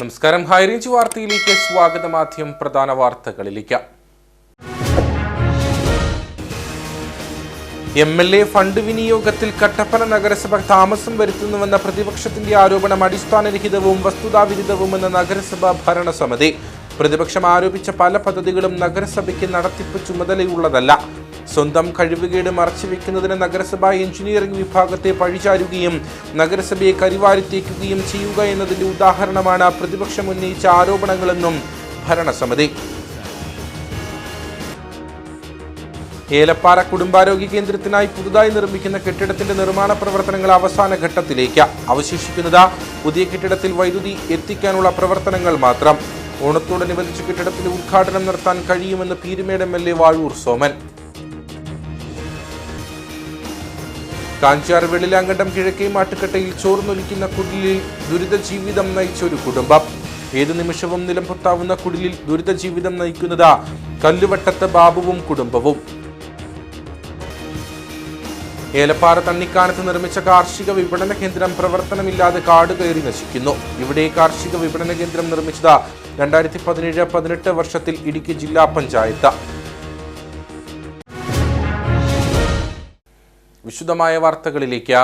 നമസ്കാരം. ഹൈറേഞ്ച് വാർത്തയിലേക്ക് സ്വാഗതം. ആദ്യം പ്രധാന വാർത്തകളിലേക്ക്. MLA ഫണ്ട് വിനിയോഗത്തിൽ കട്ടപ്പന നഗരസഭ താമസം വരുത്തുന്നുവെന്ന പ്രതിപക്ഷത്തിന്റെ ആരോപണം അടിസ്ഥാനരഹിതവും വസ്തുതാവിരുദ്ധവുമെന്ന നഗരസഭാ ഭരണസമിതി. പ്രതിപക്ഷം ആരോപിച്ച പല പദ്ധതികളും നഗരസഭയ്ക്ക് നടത്തിപ്പ് ചുമതലയുള്ളതല്ല. സ്വന്തം കഴിവുകേട് മറച്ചുവെക്കുന്നതിന് നഗരസഭാ എഞ്ചിനീയറിംഗ് വിഭാഗത്തെ പഴിചാരുകയും നഗരസഭയെ കരിവാരിത്തേക്കുകയും ചെയ്യുക എന്നതിന്റെ ഉദാഹരണമാണ് പ്രതിപക്ഷം ഉന്നയിച്ച ആരോപണങ്ങളെന്നും ഭരണസമിതി. ഏലപ്പാറ കുടുംബാരോഗ്യ കേന്ദ്രത്തിനായി പുതുതായി നിർമ്മിക്കുന്ന കെട്ടിടത്തിന്റെ നിർമ്മാണ പ്രവർത്തനങ്ങൾ അവസാന ഘട്ടത്തിലേക്ക്. അവശേഷിക്കുന്നത് പുതിയ കെട്ടിടത്തിൽ വൈദ്യുതി എത്തിക്കാനുള്ള പ്രവർത്തനങ്ങൾ മാത്രം. ഓണത്തോടനുബന്ധിച്ച് കെട്ടിടത്തിന്റെ ഉദ്ഘാടനം നടത്താൻ കഴിയുമെന്ന് പീരുമേട് MLA വാഴൂർ സോമൻ. കാഞ്ചാർ വെള്ളിലാങ്കണ്ടം കിഴക്കേ മാട്ടുകട്ടയിൽ ചോർന്നൊലിക്കുന്ന കുടിലിൽ ദുരിത ജീവിതം നയിച്ചൊരു കുടുംബം. ഏതു നിമിഷവും നിലംപൊത്താവുന്ന കുടിലിൽ ദുരിത ജീവിതം നയിക്കുന്നത് കല്ലുവട്ടത്ത് ബാബുവും കുടുംബവും. ഏലപ്പാറ തണ്ണിക്കാനത്ത് നിർമ്മിച്ച കാർഷിക വിപണന കേന്ദ്രം പ്രവർത്തനമില്ലാതെ കാട് കയറി നശിക്കുന്നു. ഇവിടെ കാർഷിക വിപണന കേന്ദ്രം നിർമ്മിച്ചത് 2017-18 വർഷത്തിൽ ഇടുക്കി ജില്ലാ പഞ്ചായത്ത്. വിശദമായ വാർത്തകളിലേക്ക്.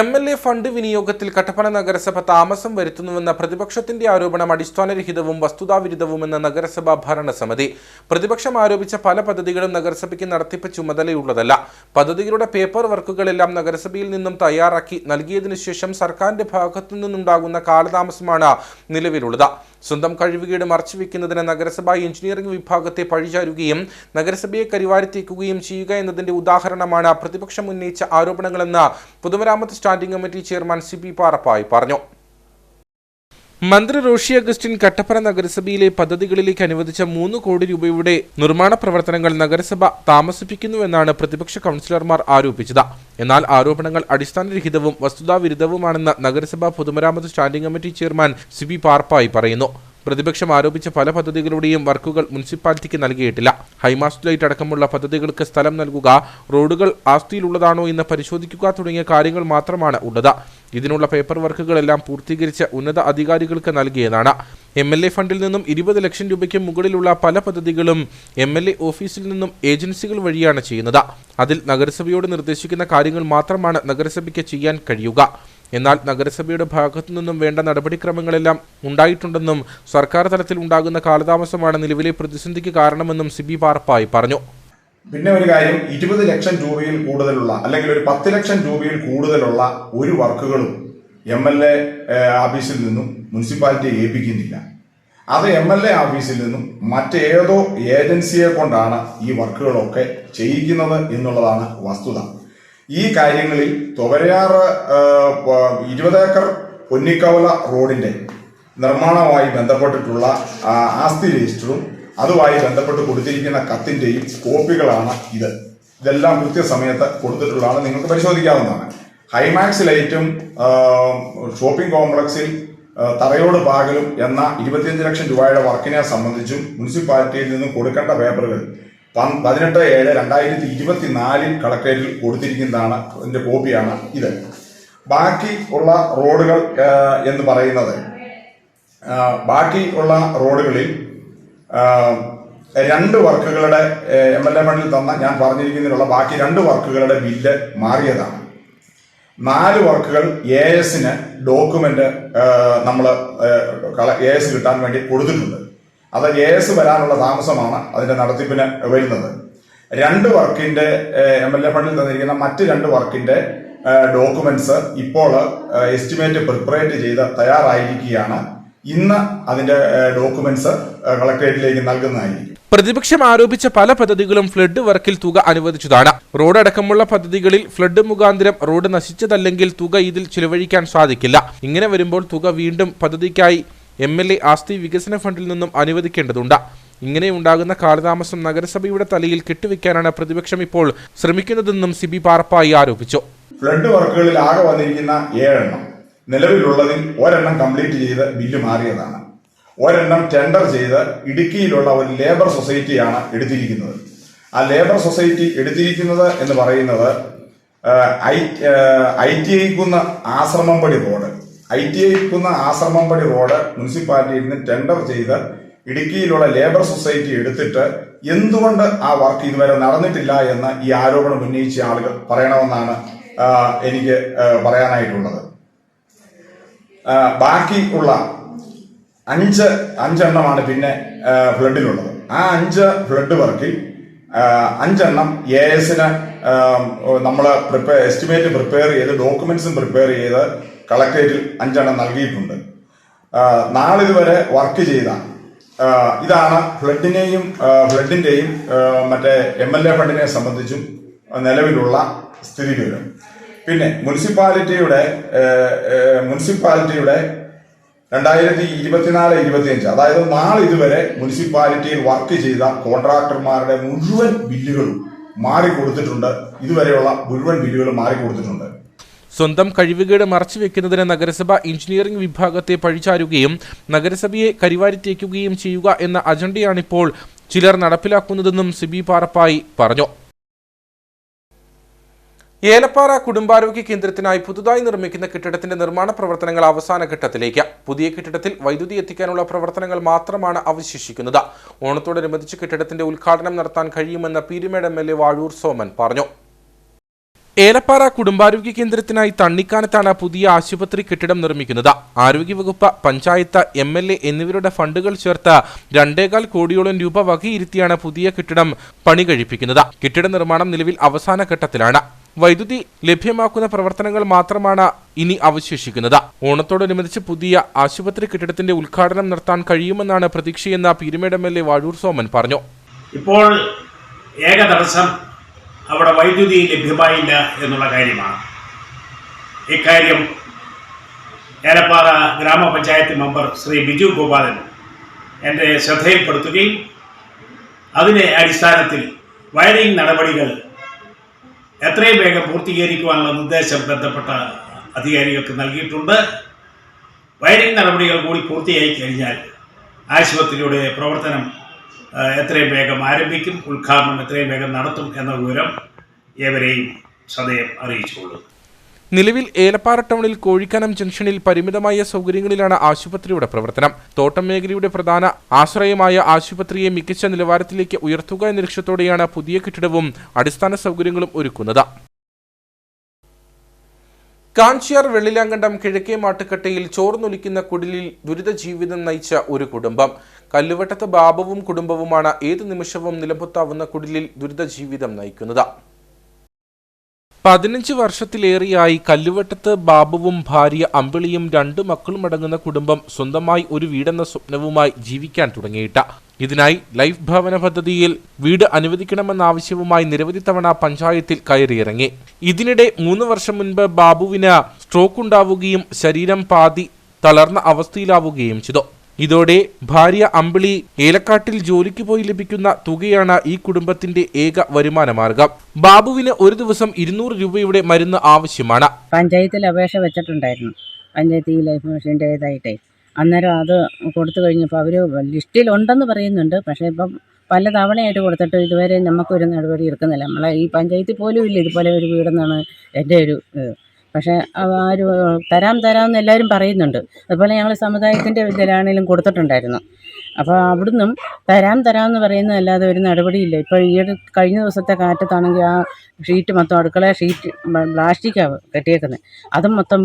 MLA ഫണ്ട് വിനിയോഗത്തിൽ കട്ടപ്പന നഗരസഭ താമസം വരുത്തുന്നുവെന്ന പ്രതിപക്ഷത്തിന്റെ ആരോപണം അടിസ്ഥാനരഹിതവും വസ്തുതാവിരുദ്ധവുമെന്ന നഗരസഭാ ഭരണസമിതി. പ്രതിപക്ഷം ആരോപിച്ച പല പദ്ധതികളും നഗരസഭയ്ക്ക് നടത്തിപ്പ് ചുമതലയുള്ളതല്ല. പദ്ധതികളുടെ പേപ്പർ വർക്കുകളെല്ലാം നഗരസഭയിൽ നിന്നും തയ്യാറാക്കി നൽകിയതിനു ശേഷം സർക്കാരിന്റെ ഭാഗത്തു നിന്നുണ്ടാകുന്ന കാലതാമസമാണ് നിലവിലുള്ളത്. സ്വന്തം കഴിവുകേട് മറച്ചുവെക്കുന്നതിന് നഗരസഭാ എഞ്ചിനീയറിംഗ് വിഭാഗത്തെ പഴിചാരുകയും നഗരസഭയെ കരിവാരിത്തേക്കുകയും ചെയ്യുക എന്നതിന്റെ ഉദാഹരണമാണ് പ്രതിപക്ഷം ഉന്നയിച്ച ആരോപണങ്ങളെന്ന് പൊതുമരാമത്ത് standing committee chairman CP Parappayi പറഞ്ഞു. മന്ത്രി റോഷി അഗസ്റ്റിൻ കട്ടപ്പന നഗരസഭയിലെ പദ്ധതികളിലേക്ക് അനുവദിച്ച 3 കോടി രൂപയുടെ നിർമ്മാണ പ്രവർത്തനങ്ങൾ നഗരസഭ താമസിപ്പിക്കുന്നുവെന്നാണ് പ്രതിപക്ഷ കൗൺസിലർമാർ ആരോപിച്ചത്. എന്നാൽ ആരോപണങ്ങൾ അടിസ്ഥാനരഹിതവും വസ്തുതാവിരുദ്ധവുമാണെന്ന് നഗരസഭാ പൊതുമരാമത്ത് standing committee chairman CP Parappayi പറയുന്നു. പ്രതിപക്ഷം ആരോപിച്ച പല പദ്ധതികളുടെയും വർക്കുകൾ മുനിസിപ്പാലിറ്റിക്ക് നൽകിയിട്ടില്ല. ഹൈമാസ്റ്റ് ലൈറ്റ് അടക്കമുള്ള പദ്ധതികൾക്ക് സ്ഥലം നൽകുക, റോഡുകൾ ആസ്തിയിലുള്ളതാണോ എന്ന് പരിശോധിക്കുക തുടങ്ങിയ കാര്യങ്ങൾ മാത്രമാണ് ഉള്ളത്. ഇതിനുള്ള പേപ്പർ വർക്കുകളെല്ലാം പൂർത്തീകരിച്ച് ഉന്നത അധികാരികൾക്ക് നൽകിയതാണ്. MLA ഫണ്ടിൽ നിന്നും 20 ലക്ഷം രൂപയ്ക്ക് മുകളിലുള്ള പല പദ്ധതികളും MLA ഓഫീസിൽ നിന്നും ഏജൻസികൾ വഴിയാണ് ചെയ്യുന്നത്. അതിൽ നഗരസഭയോട് നിർദ്ദേശിക്കുന്ന കാര്യങ്ങൾ മാത്രമാണ് നഗരസഭയ്ക്ക് ചെയ്യാൻ കഴിയുക. എന്നാൽ നഗരസഭയുടെ ഭാഗത്തു നിന്നും വേണ്ട നടപടിക്രമങ്ങളെല്ലാം ഉണ്ടായിട്ടുണ്ടെന്നും സർക്കാർ തലത്തിൽ ഉണ്ടാകുന്ന കാലതാമസമാണ് നിലവിലെ പ്രതിസന്ധിക്ക് കാരണമെന്നും CP പാറപ്പായി പറഞ്ഞു. പിന്നെ ഒരു കാര്യം, 20 ലക്ഷം രൂപയിൽ കൂടുതലുള്ള അല്ലെങ്കിൽ ഒരു 10 ലക്ഷം രൂപയിൽ കൂടുതലുള്ള ഒരു വർക്കുകളും MLA ഓഫീസിൽ നിന്നും മുനിസിപ്പാലിറ്റിയെ ഏൽപ്പിക്കുന്നില്ല. അത് MLA ഓഫീസിൽ നിന്നും മറ്റേതോ ഏജൻസിയെ കൊണ്ടാണ് ഈ വർക്കുകളൊക്കെ ചെയ്യിക്കുന്നത് എന്നുള്ളതാണ് വസ്തുത. ഈ കാര്യങ്ങളിൽ തുവരയാറ് 20 ഏക്കർ പൊന്നിക്കവല റോഡിന്റെ നിർമ്മാണവുമായി ബന്ധപ്പെട്ടിട്ടുള്ള ആസ്തി രജിസ്റ്ററും അതുമായി ബന്ധപ്പെട്ട് കൊടുത്തിരിക്കുന്ന കത്തിന്റെയും കോപ്പികളാണ് ഇതെല്ലാം കൃത്യസമയത്ത് കൊടുത്തിട്ടുള്ളതാണ്. നിങ്ങൾക്ക് പരിശോധിക്കാവുന്നതാണ്. ഹൈമാക്സ് ലൈറ്റും ഷോപ്പിംഗ് കോംപ്ലക്സിൽ തറയോട് പാകലും എന്ന 25 ലക്ഷം രൂപയുടെ വർക്കിനെ സംബന്ധിച്ചും മുനിസിപ്പാലിറ്റിയിൽ നിന്നും കൊടുക്കേണ്ട പേപ്പറുകൾ 18/7/2024 കളക്ടറേറ്റിൽ കൊടുത്തിരിക്കുന്നതാണ്. ഇതിന്റെ കോപ്പിയാണ് ഇത്. ബാക്കി ഉള്ള റോഡുകൾ എന്ന് പറയുന്നത്, ബാക്കി ഉള്ള റോഡുകളിൽ 2 വർക്കുകളുടെ MLA ഫണ്ടിൽ തന്ന ഞാൻ പറഞ്ഞിരിക്കുന്നതിനുള്ള ബാക്കി 2 വർക്കുകളുടെ ബില്ല് മാറിയതാണ്. 4 വർക്കുകൾ ASന് ഡോക്യുമെന്റ് നമ്മൾ AS കിട്ടാൻ വേണ്ടി കൊടുത്തിട്ടുണ്ട്. അത് AS വരാനുള്ള താമസമാണ് അതിന്റെ നടത്തിപ്പിന് വരുന്നത്. 2 വർക്കിന്റെ MLA ഫണ്ടിൽ തന്നിരിക്കുന്ന മറ്റ് 2 വർക്കിന്റെ ഡോക്യുമെന്റ്സ് ഇപ്പോൾ എസ്റ്റിമേറ്റ് പ്രിപ്പറേറ്റ് ചെയ്ത് തയ്യാറായിരിക്കുകയാണ്. ഇന്ന് അതിന്റെ ഡോക്യുമെന്റ്സ് കളക്ടറേറ്റിലേക്ക് നൽകുന്നതായിരിക്കും. പ്രതിപക്ഷം ആരോപിച്ച പല പദ്ധതികളും ഫ്ലഡ് വർക്കിൽ തുക അനുവദിച്ചതാണ്. റോഡ് അടക്കമുള്ള പദ്ധതികളിൽ ഫ്ലഡ് മുഖാന്തരം റോഡ് നശിച്ചതല്ലെങ്കിൽ തുക ഇതിൽ ചിലവഴിക്കാൻ സാധിക്കില്ല. ഇങ്ങനെ വരുമ്പോൾ തുക വീണ്ടും പദ്ധതിക്കായി MLA ആസ്തി വികസന ഫണ്ടിൽ നിന്നും അനുവദിക്കേണ്ടതുണ്ട്. ഇങ്ങനെ ഉണ്ടാകുന്ന കാലതാമസം നഗരസഭയുടെ തലയിൽ കെട്ടിവെക്കാനാണ് പ്രതിപക്ഷം ഇപ്പോൾ ശ്രമിക്കുന്നതെന്നും CP പാറപ്പായി ആരോപിച്ചു. ഫ്ലഡ് വർക്കുകളിൽ ആകെ വന്നിരിക്കുന്ന 7 എണ്ണം നിലവിലുള്ളതിൽ 1 എണ്ണം കംപ്ലീറ്റ് ചെയ്ത് ബില്ല് മാറിയതാണ്. 1 എണ്ണം ടെൻഡർ ചെയ്ത് ഇടുക്കിയിലുള്ള ഒരു ലേബർ സൊസൈറ്റിയാണ് എടുത്തിരിക്കുന്നത്. ആ ലേബർ സൊസൈറ്റി എടുത്തിരിക്കുന്നത് എന്ന് പറയുന്നത് ITI കുന്ന് ആശ്രമംപടി റോഡ്, ITI കുന്ന ആശ്രമംപടി റോഡ് മുനിസിപ്പാലിറ്റിയിൽ നിന്ന് ടെൻഡർ ചെയ്ത് ഇടുക്കിയിലുള്ള ലേബർ സൊസൈറ്റി എടുത്തിട്ട് എന്തുകൊണ്ട് ആ വർക്ക് ഇതുവരെ നടന്നിട്ടില്ല എന്ന് ഈ ആരോപണം ഉന്നയിച്ച ആളുകൾ പറയണമെന്നാണ് എനിക്ക് പറയാനായിട്ടുള്ളത്. ബാക്കി ഉള്ള അഞ്ചെണ്ണമാണ് പിന്നെ ഫ്ലഡിലുള്ളത്. ആ 5 ഫ്ലഡ് വർക്കിൽ 5 എണ്ണം ASന് നമ്മൾ എസ്റ്റിമേറ്റ് പ്രിപ്പയർ ചെയ്ത് ഡോക്യുമെന്റ്സും പ്രിപ്പയർ ചെയ്ത് കളക്ടറേറ്റിൽ 5 എണ്ണം നൽകിയിട്ടുണ്ട്. നാളിതുവരെ വർക്ക് ചെയ്ത ഇതാണ് ഫ്ലഡിന്റെയും മറ്റേ MLA ഫണ്ടിനെ സംബന്ധിച്ചും നിലവിലുള്ള സ്ഥിതിവിവരം. പിന്നെ മുനിസിപ്പാലിറ്റിയുടെ 2024-25 അതായത് നാളിതുവരെ മുനിസിപ്പാലിറ്റിയിൽ വർക്ക് ചെയ്ത കോൺട്രാക്ടർമാരുടെ മുഴുവൻ ബില്ലുകളും മാറിക്കൊടുത്തിട്ടുണ്ട്. ഇതുവരെയുള്ള മുഴുവൻ ബില്ലുകളും മാറിക്കൊടുത്തിട്ടുണ്ട്. സ്വന്തം കഴിവുകേട് മറച്ചുവെക്കുന്നതിന് നഗരസഭ എഞ്ചിനീയറിംഗ് വിഭാഗത്തെ പഴിചാരുകയും നഗരസഭയെ കരിവാരിത്തേക്കുകയും ചെയ്യുക എന്ന അജണ്ടയാണിപ്പോൾ ചിലർ നടപ്പിലാക്കുന്നതെന്നും സിബി പാറപ്പായി പറഞ്ഞു. ഏലപ്പാറ കുടുംബാരോഗ്യ കേന്ദ്രത്തിനായി പുതുതായി നിർമ്മിക്കുന്ന കെട്ടിടത്തിന്റെ നിർമ്മാണ പ്രവർത്തനങ്ങൾ അവസാന ഘട്ടത്തിലേക്ക്. പുതിയ കെട്ടിടത്തിൽ വൈദ്യുതി എത്തിക്കാനുള്ള പ്രവർത്തനങ്ങൾ മാത്രമാണ് അവശേഷിക്കുന്നത്. ഓണത്തോടനുബന്ധിച്ച് കെട്ടിടത്തിന്റെ ഉദ്ഘാടനം നടത്താൻ കഴിയുമെന്ന് പീരുമേട് MLA വാഴൂർ സോമൻ പറഞ്ഞു. ഏലപ്പാറ കുടുംബാരോഗ്യ കേന്ദ്രത്തിനായി തണ്ണിക്കാനത്താണ് പുതിയ ആശുപത്രി കെട്ടിടം നിർമ്മിക്കുന്നത്. ആരോഗ്യവകുപ്പ്, പഞ്ചായത്ത്, MLA എന്നിവരുടെ ഫണ്ടുകൾ ചേർത്ത് 2.25 കോടിയോളം രൂപ വകയിരുത്തിയാണ് പുതിയ കെട്ടിടം പണി കഴിപ്പിക്കുന്നത്. കെട്ടിട നിർമ്മാണം നിലവിൽ അവസാന ഘട്ടത്തിലാണ്. വൈദ്യുതി ലഭ്യമാക്കുന്ന പ്രവർത്തനങ്ങൾ മാത്രമാണ് ഇനി അവശേഷിക്കുന്നത്. ഓണത്തോടനുബന്ധിച്ച് പുതിയ ആശുപത്രി കെട്ടിടത്തിന്റെ ഉദ്ഘാടനം നടത്താൻ കഴിയുമെന്നാണ് പ്രതീക്ഷയെന്ന് പീരുമേട് MLA വാഴൂർ സോമൻ പറഞ്ഞു. ഇപ്പോൾ ഏക തടസ്സം അവിടെ വൈദ്യുതി ലഭ്യമായില്ല എന്നുള്ള കാര്യമാണ്. ഇക്കാര്യം ഏലപ്പാറ ഗ്രാമപഞ്ചായത്ത് മെമ്പർ ശ്രീ ബിജു ഗോപാലൻ എൻ്റെ ശ്രദ്ധയിൽപ്പെടുത്തുകയും അതിൻ്റെ അടിസ്ഥാനത്തിൽ വയറിംഗ് നടപടികൾ എത്രയും വേഗം പൂർത്തീകരിക്കുവാനുള്ള നിർദ്ദേശം ബന്ധപ്പെട്ട അധികാരികൾക്ക് നൽകിയിട്ടുണ്ട്. വയറിംഗ് നടപടികൾ കൂടി പൂർത്തിയായി കഴിഞ്ഞാൽ ആശുപത്രിയുടെ പ്രവർത്തനം എത്രയും വേഗം ആരംഭിക്കും, ഉദ്ഘാടനം എത്രയും വേഗം നടത്തും എന്ന വിവരം ഏവരെയും സദയം അറിയിച്ചുകൊള്ളുന്നു. നിലവിൽ ഏലപ്പാറ ടൗണിൽ കോഴിക്കനം ജംഗ്ഷനിൽ പരിമിതമായ സൗകര്യങ്ങളിലാണ് ആശുപത്രിയുടെ പ്രവർത്തനം. തോട്ടം മേഖലയുടെ പ്രധാന ആശ്രയമായ ആശുപത്രിയെ മികച്ച നിലവാരത്തിലേക്ക് ഉയർത്തുക എന്ന ലക്ഷ്യത്തോടെയാണ് പുതിയ കെട്ടിടവും അടിസ്ഥാന സൗകര്യങ്ങളും ഒരുക്കുന്നത്. കാഞ്ചിയാർ വെള്ളിലാങ്കണ്ടം കിഴക്കേ മാട്ടുക്കട്ടയിൽ ചോർന്നൊലിക്കുന്ന കുടിലിൽ ദുരിത ജീവിതം നയിച്ച ഒരു കുടുംബം. കല്ലുവട്ടത്ത് ബാബുവും കുടുംബവുമാണ് ഏതു നിമിഷവും നിലംപൊത്താവുന്ന കുടിലിൽ ദുരിത ജീവിതം നയിക്കുന്നത്. 15 വർഷത്തിലേറെയായി കല്ലുവട്ടത്ത് ബാബുവും ഭാര്യ അമ്പിളിയും 2 മക്കളും അടങ്ങുന്ന കുടുംബം സ്വന്തമായി ഒരു വീടെന്ന സ്വപ്നവുമായി ജീവിക്കാൻ തുടങ്ങിയിട്ട്. ഇതിനായി ലൈഫ് ഭവന പദ്ധതിയിൽ വീട് അനുവദിക്കണമെന്ന ആവശ്യവുമായി നിരവധി തവണ പഞ്ചായത്തിൽ കയറിയിറങ്ങി. ഇതിനിടെ 3 വർഷം മുൻപ് ബാബുവിന് സ്ട്രോക്ക് ഉണ്ടാവുകയും ശരീരം പാതി തളർന്ന അവസ്ഥയിലാവുകയും ചെയ്തു. ഇതോടെ ഭാര്യ അമ്പിളി ഏലക്കാട്ടിൽ ജോലിക്ക് പോയി ലഭിക്കുന്ന തുകയാണ് ഈ കുടുംബത്തിന്റെ ഏക വരുമാന മാർഗം. ബാബുവിന് ഒരു ദിവസം 200 രൂപയുടെ മരുന്ന് ആവശ്യമാണ്. പഞ്ചായത്തിൽ അപേക്ഷ വെച്ചിട്ടുണ്ടായിരുന്നു. പഞ്ചായത്ത് ഈ ലൈഫ് മിഷൻ്റേതായിട്ടേ അന്നേരം അത് കൊടുത്തു കഴിഞ്ഞപ്പോൾ അവർ ലിസ്റ്റിലുണ്ടെന്ന് പറയുന്നുണ്ട്. പക്ഷേ ഇപ്പം പല തവണയായിട്ട് കൊടുത്തിട്ട് ഇതുവരെ നമുക്കൊരു നടപടി എടുക്കുന്നില്ല. നമ്മളെ ഈ പഞ്ചായത്തിൽ പോലും ഇല്ല ഇതുപോലെ ഒരു വീടെന്നാണ് എൻ്റെ ഒരു പക്ഷേ ആര് തരാമെന്ന് എല്ലാവരും പറയുന്നുണ്ട്. അതുപോലെ ഞങ്ങൾ സമുദായത്തിൻ്റെ ഇതിലാണെങ്കിലും കൊടുത്തിട്ടുണ്ടായിരുന്നു. അപ്പോൾ അവിടുന്നും തരാമെന്ന് പറയുന്നതല്ലാതെ ഒരു നടപടിയില്ല. ഇപ്പോൾ കഴിഞ്ഞ ദിവസത്തെ കാറ്റത്താണെങ്കിൽ ആ ഷീറ്റ് മൊത്തം അടുക്കള ഷീറ്റ് പ്ലാസ്റ്റിക്കാണ് കെട്ടിയേക്കുന്നത്. അതും മൊത്തം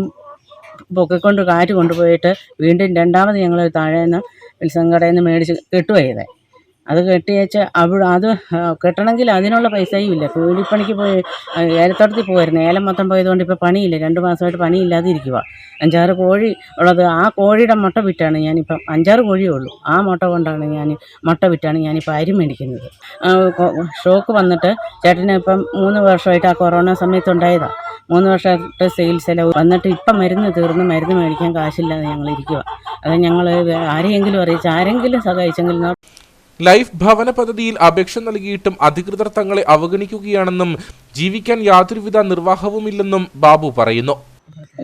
പൊക്കിക്കൊണ്ട് കാറ്റ് കൊണ്ടുപോയിട്ട് വീണ്ടും രണ്ടാമത് ഞങ്ങൾ താഴേന്ന് വിൽസൺ കടയിൽ നിന്ന് മേടിച്ച് കെട്ടുപോയത്. അത് കെട്ടിയേച്ച് അത് കെട്ടണമെങ്കിൽ അതിനുള്ള പൈസയും ഇല്ല. കൂലിപ്പണിക്ക് പോയി ഏലത്തോട്ടത്തിൽ പോകുമായിരുന്നു. ഏലം മൊത്തം പോയതുകൊണ്ട് ഇപ്പോൾ പണിയില്ല. 2 മാസമായിട്ട് പണിയില്ലാതെ ഇരിക്കുക. 5-6 കോഴി ഉള്ളത്. ആ കോഴിയുടെ മുട്ട വിറ്റാണ് ഞാനിപ്പം 5-6 കോഴിയേ ഉള്ളൂ. ആ മുട്ട കൊണ്ടാണ് മുട്ട വിറ്റാണ് ഞാനിപ്പോൾ അരി മേടിക്കുന്നത്. ഷോക്ക് വന്നിട്ട് ചേട്ടന് ഇപ്പം 3 വർഷമായിട്ട് ആ കൊറോണ സമയത്തുണ്ടായതാണ്. 3 വർഷമായിട്ട് സെയിൽസ് എല്ലാം വന്നിട്ട് ഇപ്പം മരുന്ന് തീർന്ന് മരുന്ന് മേടിക്കാൻ കാശില്ലാതെ ഞങ്ങൾ ഇരിക്കുക. അത് ഞങ്ങൾ ആരെയെങ്കിലും അറിയിച്ച് ആരെങ്കിലും സഹായിച്ചെങ്കിൽ. ലൈഫ് ഭവന പദ്ധതിയിൽ അപേക്ഷ നൽകിയിട്ടും അധികൃതർ തങ്ങളെ അവഗണിക്കുകയാണെന്നും ജീവിക്കാൻ യാതൊരുവിധ നിർവാഹവുമില്ലെന്നും ബാബു പറയുന്നു.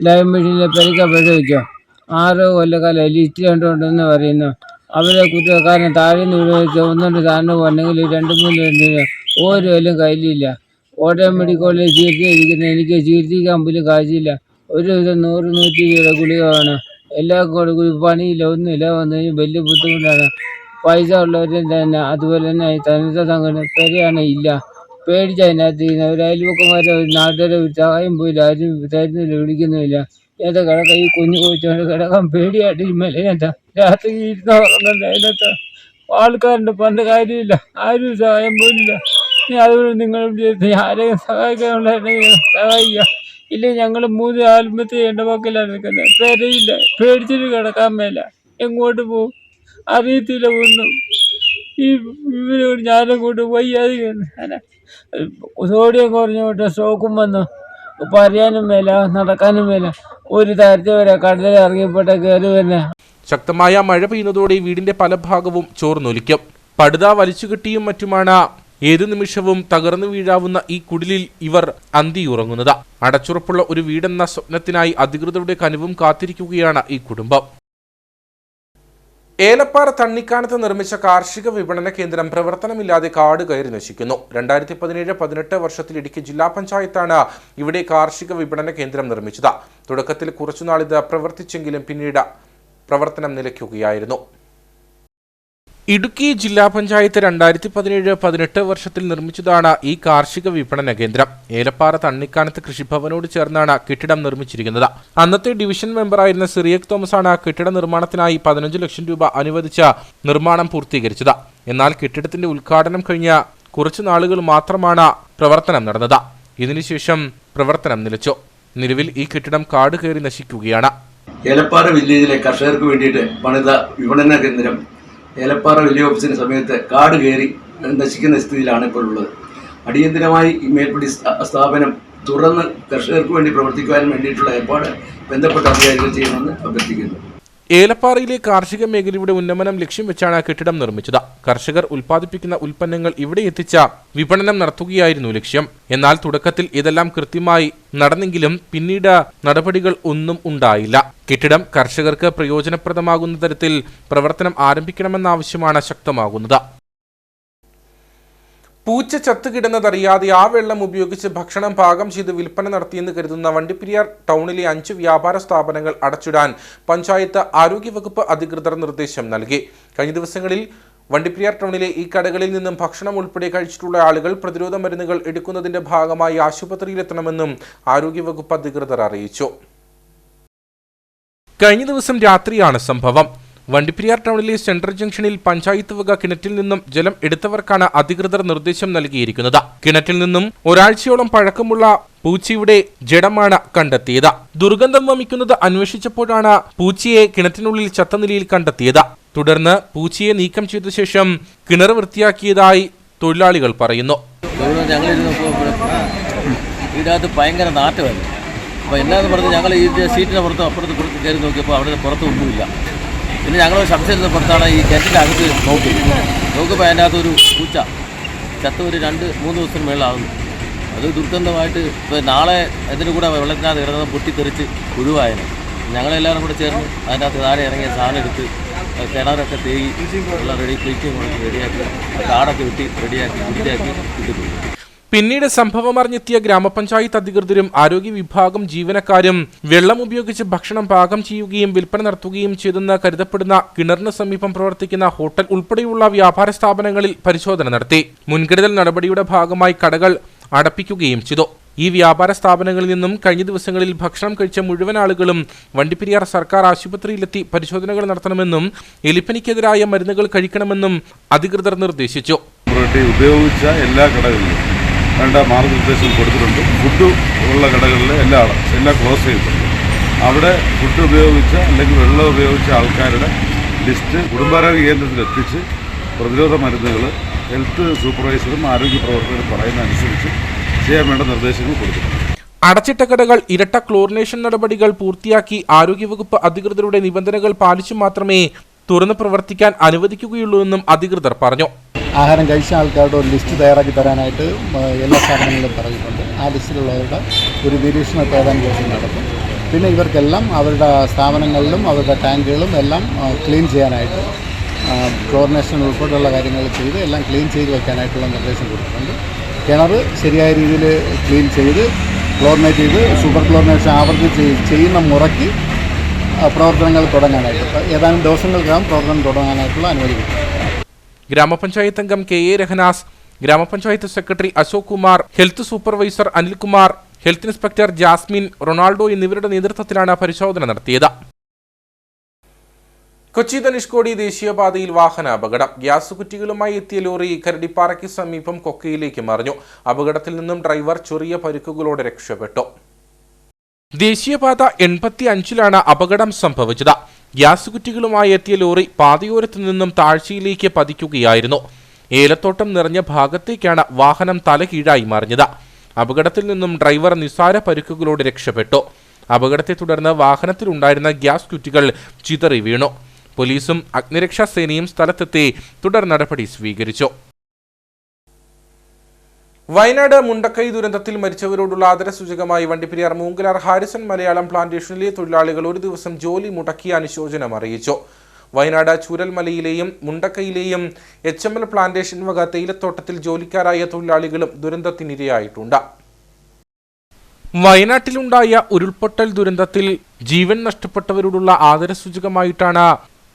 ലൈഫ് മിഷനിലെ പരിക്കപ്പെട്ട വെച്ചോ 6 കൊല്ലക്കാലം ലിസ്റ്റിലുണ്ടെന്ന് പറയുന്നു. അവരെ കുറ്റക്കാരൻ താഴെ നിന്ന് ഒന്നുകൊണ്ട് താഴ്ന്നു പോകണമെങ്കിൽ 2-3 രണ്ടിന് ഓരോ കയ്യിലില്ല. കോട്ടയം മെഡിക്കൽ കോളേജ് ചികിത്സിച്ചിരിക്കുന്ന എനിക്ക് ചികിത്സിക്കാൻ പോലും കാശില്ല. ഒരു 100-120 ഗുളിക വേണം. എല്ലാവർക്കും പണിയില്ല, ഒന്നുമില്ല. വന്നു കഴിഞ്ഞാൽ വലിയ ബുദ്ധിമുട്ടാണ്. പൈസ ഉള്ളവരും തന്നെ അതുപോലെ തന്നെ തനത് സംഘടന പെരയാണ് ഇല്ല. പേടിച്ച് അതിനകത്ത് ഒരു അയൽവക്കന്മാരെ ഒരു നാട്ടുകാരെ ഒരു സഹായം പോയില്ല, ആരും തരുന്നില്ല, വിളിക്കുന്നുമില്ല. എൻ്റെ കിടക്ക ഈ കുഞ്ഞു കൊച്ചുകൊണ്ട് കിടക്കാൻ പേടിയായിട്ട് ഈ മലയല്ല. രാത്രി ഇരുന്ന് ഉറങ്ങുന്നുണ്ട്. അതിനകത്ത് ആൾക്കാരുണ്ട്, പണ്ട് കാര്യമില്ല, ആരും സഹായം പോലില്ല. അതുകൊണ്ട് നിങ്ങൾ ആരെയും സഹായിക്കാനുണ്ടെങ്കിൽ സഹായിക്കുക. ഇല്ല, ഞങ്ങൾ 3 ആത്മഹത്യ ചെയ്യേണ്ട വക്കിലാണ് നിൽക്കുന്നത്. പെരയില്ല, പേടിച്ചിട്ട് കിടക്കാൻ മേല, എങ്ങോട്ട് പോകും അറിയത്തില്ല ഒന്നും. ഈ ഇവരോട് ഞാനങ്ങോട്ട് വയ്യാതെ സോഡിയം കുറഞ്ഞോട്ട് സ്ട്രോക്കും വന്നു. പറയാനും മേല, നടക്കാനും മേല. ഒരു തരത്തിൽ വരെ കടലിൽ ഇറങ്ങിപ്പെട്ട കയറി തന്നെ. ശക്തമായ മഴ പെയ്യുന്നതോടെ വീടിന്റെ പല ഭാഗവും ചോർന്നൊലിക്കും. പടുത വലിച്ചുകെട്ടിയും മറ്റുമാണ് ഏതു നിമിഷവും തകർന്നു വീഴാവുന്ന ഈ കുടിലിൽ ഇവർ അന്തിയുറങ്ങുന്നത്. അടച്ചുറപ്പുള്ള ഒരു വീടെന്ന സ്വപ്നത്തിനായി അധികൃതരുടെ കനിവും കാത്തിരിക്കുകയാണ് ഈ കുടുംബം. ഏലപ്പാറ തണ്ണിക്കാനത്ത് നിർമ്മിച്ച കാർഷിക വിപണന കേന്ദ്രം പ്രവർത്തനമില്ലാതെ കാട് കയറി നശിക്കുന്നു. 2017-18 വർഷത്തിൽ ഇടുക്കി ജില്ലാ പഞ്ചായത്താണ് ഇവിടെ കാർഷിക വിപണന കേന്ദ്രം നിർമ്മിച്ചത്. തുടക്കത്തിൽ കുറച്ചുനാളിത് പ്രവർത്തിച്ചെങ്കിലും പിന്നീട് പ്രവർത്തനം നിലയ്ക്കുകയായിരുന്നു. ഇടുക്കി ജില്ലാ പഞ്ചായത്ത് 2017-18 വർഷത്തിൽ നിർമ്മിച്ചതാണ് ഈ കാർഷിക വിപണന കേന്ദ്രം. ഏലപ്പാറ തണ്ണിക്കാനത്ത് കൃഷിഭവനോട് ചേർന്നാണ് കെട്ടിടം നിർമ്മിച്ചിരിക്കുന്നത്. അന്നത്തെ ഡിവിഷൻ മെമ്പറായിരുന്ന സിറിയക് തോമസാണ് കെട്ടിട നിർമ്മാണത്തിനായി 15 ലക്ഷം രൂപ അനുവദിച്ച നിർമ്മാണം പൂർത്തീകരിച്ചത്. എന്നാൽ കെട്ടിടത്തിന്റെ ഉദ്ഘാടനം കഴിഞ്ഞ കുറച്ചു നാളുകൾ മാത്രമാണ് പ്രവർത്തനം നടന്നത്. ഇതിനുശേഷം പ്രവർത്തനം നിലച്ചു. നിലവിൽ ഈ കെട്ടിടം കാട് കയറി നശിക്കുകയാണ്. ഏലപ്പാറ വില്ലേജിലെ കർഷകർക്ക് വേണ്ടിയിട്ട് പണിത വിപണന കേന്ദ്രം ഏലപ്പാറ വില്ലേജ് ഓഫീസിന്റെ സമയത്ത് കാട് കയറി നശിക്കുന്ന സ്ഥിതിയിലാണ് ഇപ്പോൾ ഉള്ളത്. അടിയന്തരമായി ഈ മേൽപ്പടി സ്ഥാപനം തുറന്ന് കർഷകർക്ക് വേണ്ടി പ്രവർത്തിക്കുവാൻ വേണ്ടിയിട്ടുള്ള ഏർപ്പാട് ബന്ധപ്പെട്ട അധികാരികൾ ചെയ്യണമെന്ന് അഭ്യർത്ഥിക്കുന്നു. ഏലപ്പാറയിലെ കാർഷിക മേഖലയുടെ ഉന്നമനം ലക്ഷ്യം വെച്ചാണ് കെട്ടിടം നിർമ്മിച്ചത്. കർഷകർ ഉൽപ്പാദിപ്പിക്കുന്ന ഉൽപ്പന്നങ്ങൾ ഇവിടെ എത്തിച്ച വിപണനം നടത്തുകയായിരുന്നു ലക്ഷ്യം. എന്നാൽ തുടക്കത്തിൽ ഇതെല്ലാം കൃത്യമായി നടന്നെങ്കിലും പിന്നീട് നടപടികൾ ഒന്നും ഉണ്ടായില്ല. കെട്ടിടം കർഷകർക്ക് പ്രയോജനപ്രദമാകുന്ന തരത്തിൽ പ്രവർത്തനം ആരംഭിക്കണമെന്ന ആവശ്യമാണ് ശക്തമാകുന്നത്. പൂച്ച ചത്തുകിടന്നതറിയാതെ ആ വെള്ളം ഉപയോഗിച്ച് ഭക്ഷണം പാകം ചെയ്ത് വിൽപ്പന നടത്തിയെന്ന് കരുതുന്ന വണ്ടിപ്പെരിയാർ ടൗണിലെ 5 വ്യാപാര സ്ഥാപനങ്ങൾ അടച്ചിടാൻ പഞ്ചായത്ത് ആരോഗ്യവകുപ്പ് അധികൃതർ നിർദ്ദേശം നൽകി. കഴിഞ്ഞ ദിവസങ്ങളിൽ വണ്ടിപ്പെരിയാർ ടൗണിലെ ഈ കടകളിൽ നിന്നും ഭക്ഷണം ഉൾപ്പെടെ കഴിച്ചിട്ടുള്ള ആളുകൾ പ്രതിരോധ മരുന്നുകൾ എടുക്കുന്നതിന്റെ ഭാഗമായി ആശുപത്രിയിലെത്തണമെന്നും ആരോഗ്യവകുപ്പ് അധികൃതർ അറിയിച്ചു. കഴിഞ്ഞ ദിവസം രാത്രിയാണ് സംഭവം. വണ്ടിപ്പെരിയാർ ടൗണിലെ സെൻട്രൽ ജംഗ്ഷനിൽ പഞ്ചായത്ത് വക കിണറ്റിൽ നിന്നും ജലം എടുത്തവർക്കാണ് അധികൃതർ നിർദ്ദേശം നൽകിയിരിക്കുന്നത്. കിണറ്റിൽ നിന്നും ഒരാഴ്ചയോളം പഴക്കമുള്ള പൂച്ചയുടെ ജഡമാണ് കണ്ടെത്തിയത്. ദുർഗന്ധം വമിക്കുന്നത് അന്വേഷിച്ചപ്പോഴാണ് പൂച്ചയെ കിണറ്റിനുള്ളിൽ ചത്ത നിലയിൽ കണ്ടെത്തിയത്. തുടർന്ന് പൂച്ചയെ നീക്കം ചെയ്ത ശേഷം കിണർ വൃത്തിയാക്കിയതായി തൊഴിലാളികൾ പറയുന്നു. ഇതിനകത്ത് ഭയങ്കര നാറ്റമായിരുന്നു. അപ്പോൾ എന്നാന്ന് പറഞ്ഞ് ഞങ്ങൾ ഈ സീറ്റിന് പുറത്ത് അപ്പുറത്ത് കയറി നോക്കിയപ്പോൾ അവിടെ പുറത്തൊന്നുമില്ല. പിന്നെ ഞങ്ങൾ സംശയത്തിന് പുറത്താണ് ഈ കിണറ്റിൻ്റെ അകത്ത് നോക്കുമ്പോൾ അതിൻ്റെ അകത്തൊരു പൂച്ച ചത്ത ഒരു 2-3 ദിവസത്തിന് മേളിലാകുന്നു. അത് ദുർഗന്ധമായിട്ട് ഇപ്പോൾ നാളെ ഇതിന് കൂടെ വെള്ളത്തിനകത്ത് കിടന്നത് പൊട്ടിത്തെറിച്ച് ഒഴിവായതിന് ഞങ്ങളെല്ലാവരും കൂടെ ചേർന്ന് അതിൻ്റെ അകത്ത് താഴെ ഇറങ്ങിയ സാധനം എടുത്ത് കിണറൊക്കെ തേകി വെള്ളം ബ്ലീച്ചിങ് റെഡിയാക്കി കാടൊക്കെ വെട്ടി റെഡിയാക്കി വൃത്തിയാക്കി ഇട്ടിട്ടുണ്ട്. പിന്നീട് സംഭവമറിഞ്ഞെത്തിയ ഗ്രാമപഞ്ചായത്ത് അധികൃതരും ആരോഗ്യ വിഭാഗം ജീവനക്കാരും വെള്ളം ഉപയോഗിച്ച് ഭക്ഷണം പാകം ചെയ്യുകയും വിൽപ്പന നടത്തുകയും ചെയ്തെന്ന് കരുതപ്പെടുന്ന കിണറിന് സമീപം പ്രവർത്തിക്കുന്ന ഹോട്ടൽ ഉൾപ്പെടെയുള്ള വ്യാപാര സ്ഥാപനങ്ങളിൽ പരിശോധന നടത്തി. മുൻകരുതൽ നടപടിയുടെ ഭാഗമായി കടകൾ അടപ്പിക്കുകയും ചെയ്തു. ഈ വ്യാപാര സ്ഥാപനങ്ങളിൽ നിന്നും കഴിഞ്ഞ ദിവസങ്ങളിൽ ഭക്ഷണം കഴിച്ച മുഴുവൻ ആളുകളും വണ്ടിപ്പെരിയാർ സർക്കാർ ആശുപത്രിയിലെത്തി പരിശോധനകൾ നടത്തണമെന്നും എലിപ്പനിക്കെതിരായ മരുന്നുകൾ കഴിക്കണമെന്നും അധികൃതർ നിർദ്ദേശിച്ചു. ഉപയോഗിച്ച എല്ലാ കടകളിലും വേണ്ട മാർഗനിർദ്ദേശം കൊടുത്തിട്ടുണ്ട്. ഫുഡ് ഉള്ള കടകളിൽ എല്ലാം ക്ലോസ് ചെയ്തിട്ടുണ്ട്. അവിടെ ഫുഡ് ഉപയോഗിച്ച അല്ലെങ്കിൽ വെള്ളം ഉപയോഗിച്ച ആൾക്കാരുടെ ലിസ്റ്റ് കുടുംബാരോഗ്യ കേന്ദ്രത്തിൽ എത്തിച്ച് പ്രതിരോധ മരുന്നുകൾ ഹെൽത്ത് സൂപ്പർവൈസറും ആരോഗ്യ പ്രവർത്തകരും പറയുന്ന അനുസരിച്ച് ചെയ്യാൻ വേണ്ട നിർദ്ദേശങ്ങൾ കൊടുത്തിട്ടുണ്ട്. അടച്ചിട്ട കടകൾ ഇരട്ട ക്ലോറിനേഷൻ നടപടികൾ പൂർത്തിയാക്കി ആരോഗ്യവകുപ്പ് അധികൃതരുടെ നിബന്ധനകൾ പാലിച്ചു മാത്രമേ തുറന്ന് പ്രവർത്തിക്കാൻ അനുവദിക്കുകയുള്ളൂ എന്നും അധികൃതർ പറഞ്ഞു. ആഹാരം കഴിച്ച ആൾക്കാരുടെ ഒരു ലിസ്റ്റ് തയ്യാറാക്കി തരാനായിട്ട് എല്ലാ സ്ഥാപനങ്ങളിലും പറഞ്ഞിട്ടുണ്ട്. ആ ലിസ്റ്റിലുള്ളവരുടെ ഒരു നിരീക്ഷണത്തെ ഏതാനും ദിവസം നടത്തും. പിന്നെ ഇവർക്കെല്ലാം അവരുടെ സ്ഥാപനങ്ങളിലും അവരുടെ ടാങ്കുകളും എല്ലാം ക്ലീൻ ചെയ്യാനായിട്ട് ക്ലോറിനേഷൻ ഉൾപ്പെടെയുള്ള കാര്യങ്ങൾ ചെയ്ത് എല്ലാം ക്ലീൻ ചെയ്ത് വയ്ക്കാനായിട്ടുള്ള നിർദ്ദേശം കൊടുത്തിട്ടുണ്ട്. കിണർ ശരിയായ രീതിയിൽ ക്ലീൻ ചെയ്ത് ക്ലോറിനേറ്റ് ചെയ്ത് സൂപ്പർ ക്ലോറിനേഷൻ ആവർത്തിച്ച് ചെയ്യുന്ന മുറയ്ക്ക് പ്രവർത്തനങ്ങൾ തുടങ്ങാനായിട്ട് ഏതാനും ദിവസങ്ങൾക്കകം പ്രവർത്തനം തുടങ്ങാനായിട്ടുള്ള അനുമതി കിട്ടും. ഗ്രാമപഞ്ചായത്ത് അംഗം KA രഹനാസ്, ഗ്രാമപഞ്ചായത്ത് secretary Ashok Kumar, health supervisor Anilkumar, health inspector Jasmin, Ronaldo എന്നിവരുടെ നേതൃത്വത്തിലാണ് പരിശോധന നടത്തിയത്. കൊച്ചി ധനുഷ്കോടി ദേശീയപാതയിൽ വാഹനാപകടം. ഗ്യാസ് കുറ്റികളുമായി എത്തിയ ലോറി കരടിപ്പാറയ്ക്ക് സമീപം കൊക്കയിലേക്ക് മറിഞ്ഞു. അപകടത്തിൽ നിന്നും ഡ്രൈവർ ചെറിയ പരിക്കുകളോടെ രക്ഷപ്പെട്ടു. ദേശീയപാത 85-ലാണ് അപകടം സംഭവിച്ചത്. ഗ്യാസ് കുറ്റികളുമായി എത്തിയ ലോറി പാതയോരത്തു നിന്നും താഴ്ചയിലേക്ക് പതിക്കുകയായിരുന്നു. ഏലത്തോട്ടം നിറഞ്ഞ ഭാഗത്തേക്കാണ് വാഹനം തലകീഴായി മറിഞ്ഞത്. അപകടത്തിൽ നിന്നും ഡ്രൈവർ നിസ്സാര പരിക്കുകളോടെ രക്ഷപ്പെട്ടു. അപകടത്തെ തുടർന്ന് വാഹനത്തിലുണ്ടായിരുന്ന ഗ്യാസ് കുറ്റികൾ ചിതറി വീണു. പോലീസും അഗ്നിരക്ഷാ സേനയും സ്ഥലത്തെത്തി തുടർ നടപടി സ്വീകരിച്ചു. വയനാട് മുണ്ടക്കൈ ദുരന്തത്തിൽ മരിച്ചവരോടുള്ള ആദരസൂചകമായി വണ്ടിപ്പെരിയാർ മൂങ്കലാർ ഹാരിസൺ മലയാളം പ്ലാന്റേഷനിലെ തൊഴിലാളികൾ ഒരു ദിവസം ജോലി മുടക്കിയ അനുശോചനം അറിയിച്ചു. വയനാട് ചൂരൽമലയിലെയും മുണ്ടക്കൈയിലെയും HML പ്ലാന്റേഷൻ വക തേയിലത്തോട്ടത്തിൽ ജോലിക്കാരായ തൊഴിലാളികളും ദുരന്തത്തിനിരയായിട്ടുണ്ട്. വയനാട്ടിലുണ്ടായ ഉരുൾപൊട്ടൽ ദുരന്തത്തിൽ ജീവൻ നഷ്ടപ്പെട്ടവരോടുള്ള ആദരസൂചകമായിട്ടാണ്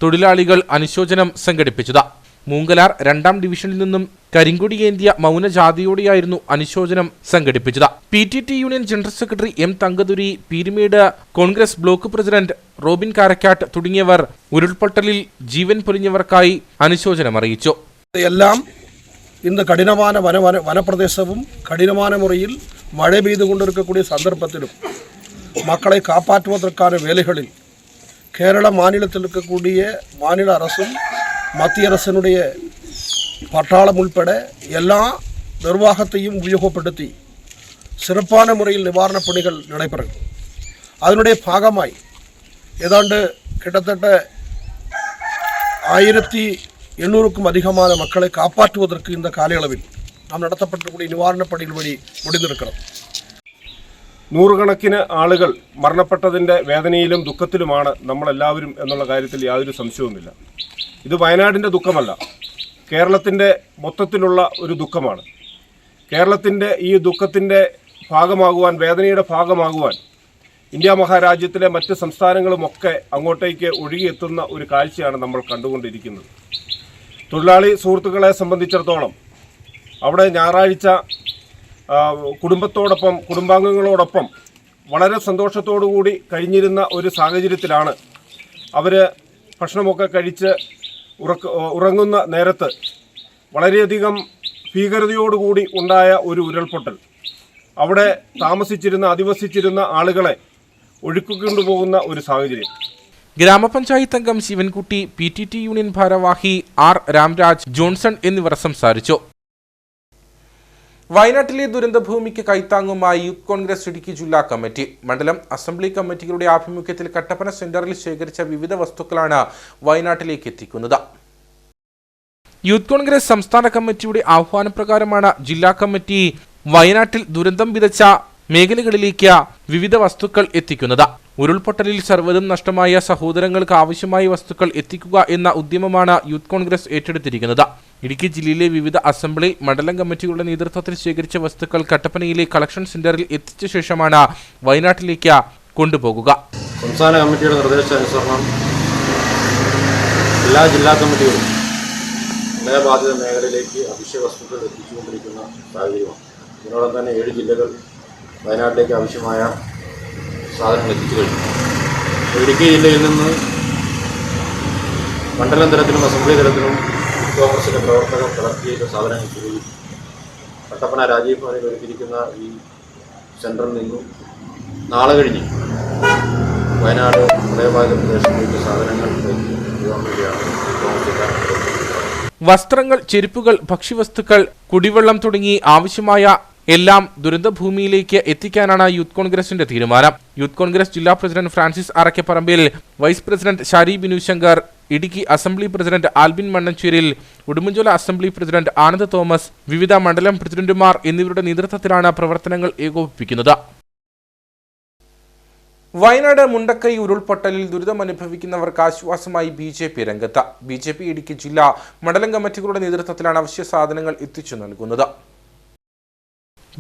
തൊഴിലാളികൾ അനുശോചനം സംഘടിപ്പിച്ചത്. മൂങ്കലാർ 2ാം ഡിവിഷനിൽ നിന്നും കരിങ്കൊടിയേന്തിയ മൗനജാഥയോടെയായിരുന്നു അനുശോചനം സംഘടിപ്പിച്ചത്. PTT union general secretary M Thankathuri, Peermade Congress block president Robin Karakkat തുടങ്ങിയവർ ഉരുൾപൊട്ടലിൽ ജീവൻ പൊലിഞ്ഞവർക്കായി അനുശോചനം അറിയിച്ചു. എല്ലാം ഇന്ന് കഠിനமான വനപ്രദേശവും കഠിനமான മുറിയിൽ മഴ പെയ്തുകൊണ്ടിരിക്കக்கூடிய சந்தர்ப்பத்திலும் மக்களை காப்பாற்றுவதற்கான வேலைகளில் கேரள மாநிலத்தில் இருக்கக்கூடிய மாநில அரசும் மத்திய அரசினுடைய பட்டாளம் உள்பட எல்லா நிர்வாகத்தையும் உபயோகப்படுத்தி சிறப்பான முறையில் நிவாரணப் பணிகள் நடைபெறும். அதனுடைய ഭാഗമായി ഏതാണ്ട് കിട്ടത്തട്ട 1800க்கும் அதிகமான மக்களை காப்பாற்றுவதற்கு இந்த காலயளவில் നാം നടത്തപ്പെട്ടിട്ടുള്ള നിവാരണ പണികൾ വഴി മുടിഞ്ഞിരിക്കണം. നൂറുകണക്കിന് ആളുകൾ മരണപ്പെട്ടതിൻ്റെ വേദനയിലും ദുഃഖത്തിലുമാണ് നമ്മളെല്ലാവരും എന്നുള്ള കാര്യത്തിൽ യാതൊരു സംശയവുമില്ല. ഇത് വയനാടിൻ്റെ ദുഃഖമല്ല, കേരളത്തിൻ്റെ മൊത്തത്തിലുള്ള ഒരു ദുഃഖമാണ്. കേരളത്തിൻ്റെ ഈ ദുഃഖത്തിൻ്റെ ഭാഗമാകുവാൻ, വേദനയുടെ ഭാഗമാകുവാൻ ഇന്ത്യ മഹാരാജ്യത്തിലെ മറ്റ് സംസ്ഥാനങ്ങളുമൊക്കെ അങ്ങോട്ടേക്ക് ഒഴുകിയെത്തുന്ന ഒരു കാഴ്ചയാണ് നമ്മൾ കണ്ടുകൊണ്ടിരിക്കുന്നത്. തൊഴിലാളി സുഹൃത്തുക്കളെ സംബന്ധിച്ചിടത്തോളം അവിടെ ഞായറാഴ്ച കുടുംബാംഗങ്ങളോടൊപ്പം വളരെ സന്തോഷത്തോടുകൂടി കഴിഞ്ഞിരുന്ന ഒരു സാഹചര്യത്തിലാണ് അവർ ഭക്ഷണമൊക്കെ കഴിച്ച് ഉറങ്ങുന്ന നേരത്ത് വളരെയധികം ഭീകരതയോടുകൂടി ഉണ്ടായ ഒരു ഉരുൾപൊട്ടൽ അവിടെ അധിവസിച്ചിരുന്ന ആളുകളെ ഒഴുക്കിക്കൊണ്ടുപോകുന്ന ഒരു സാഹചര്യം. ഗ്രാമപഞ്ചായത്ത് അംഗം ശിവൻകുട്ടി, PTT യൂണിയൻ ഭാരവാഹി R രാംരാജ്, ജോൺസൺ എന്നിവർ സംസാരിച്ചു. വയനാട്ടിലെ ദുരന്തഭൂമിക്ക് കൈത്താങ്ങുമായി യൂത്ത് കോൺഗ്രസ് ഇടുക്കി ജില്ലാ കമ്മിറ്റി. മണ്ഡലം അസംബ്ലി കമ്മിറ്റികളുടെ ആഭിമുഖ്യത്തിൽ കട്ടപ്പന സെന്ററിൽ ശേഖരിച്ച വിവിധ വസ്തുക്കളാണ് വയനാട്ടിലേക്ക് എത്തിക്കുന്നത്. യൂത്ത് കോൺഗ്രസ് സംസ്ഥാന കമ്മിറ്റിയുടെ ആഹ്വാനപ്രകാരമാണ് ജില്ലാ കമ്മിറ്റി വയനാട്ടിൽ ദുരന്തം വിതച്ച മേഖലകളിലേക്ക് വിവിധ വസ്തുക്കൾ എത്തിക്കുന്നത്. ഉരുൾപൊട്ടലിൽ സർവ്വതും നഷ്ടമായ സഹോദരങ്ങൾക്ക് ആവശ്യമായ വസ്തുക്കൾ എത്തിക്കുക എന്ന ഉദ്യമമാണ് യൂത്ത് കോൺഗ്രസ് ഏറ്റെടുത്തിരിക്കുന്നത്. ഇടുക്കി ജില്ലയിലെ വിവിധ അസംബ്ലി മണ്ഡലം കമ്മിറ്റികളുടെ നേതൃത്വത്തിൽ ശേഖരിച്ച വസ്തുക്കൾ കട്ടപ്പനയിലെ കളക്ഷൻ സെന്ററിൽ എത്തിച്ച ശേഷമാണ് വയനാട്ടിലേക്ക് കൊണ്ടുപോകുക. സംസ്ഥാന കമ്മിറ്റിയുടെ നിർദ്ദേശാനുസരണം എല്ലാ ജില്ലാ കമ്മിറ്റികളും പ്രളയബാധിത മേഖലയിലേക്ക് അവശ്യ വസ്തുക്കൾ എത്തിച്ചുകൊണ്ടിരിക്കുന്ന സാഹചര്യമാണ്. ഇതിനോടൊപ്പം തന്നെ 7 ജില്ലകൾ വയനാട്ടിലേക്ക് ആവശ്യമായ സാധനങ്ങൾ എത്തിച്ചു കഴിഞ്ഞു. ഇടുക്കി ജില്ലയിൽ നിന്ന് മണ്ഡലം തലത്തിലും അസംബ്ലി തലത്തിലും കോൺഗ്രസിൻ്റെ പ്രവർത്തകർ കളക്ട് ചെയ്ത സാധനങ്ങൾ എത്തുകയും കട്ടപ്പന രാജീവ് ഭവനിൽ ഒരുക്കിയിരിക്കുന്ന ഈ സെൻറ്ററിൽ നിന്നും നാളെ കഴിഞ്ഞ് വയനാട് പ്രളയബാധിത പ്രദേശങ്ങളിലേക്ക് സാധനങ്ങൾ എത്തിക്കാൻ വേണ്ടിയാണ് വസ്ത്രങ്ങൾ, ചെരുപ്പുകൾ, ഭക്ഷ്യവസ്തുക്കൾ, കുടിവെള്ളം തുടങ്ങി ആവശ്യമായ എല്ലാം ദുരന്തഭൂമിയിലേക്ക് എത്തിക്കാനാണ് യൂത്ത് കോൺഗ്രസിന്റെ തീരുമാനം. യൂത്ത് കോൺഗ്രസ് ജില്ലാ president Francis Arakkaparambil, vice president Shari Binu Shankar, Idukki assembly president Albin Mannancheril, Udumbanchola assembly president Anand Thomas, വിവിധ മണ്ഡലം പ്രസിഡന്റുമാർ എന്നിവരുടെ നേതൃത്വത്തിലാണ് പ്രവർത്തനങ്ങൾ ഏകോപിപ്പിക്കുന്നത്. വയനാട് മുണ്ടക്കൈ ഉരുൾപൊട്ടലിൽ ദുരിതമനുഭവിക്കുന്നവർക്ക് ആശ്വാസമായി BJP രംഗത്ത്. BJP ഇടുക്കി ജില്ലാ മണ്ഡലം കമ്മിറ്റികളുടെ നേതൃത്വത്തിലാണ് അവശ്യ സാധനങ്ങൾ എത്തിച്ചു നൽകുന്നത്.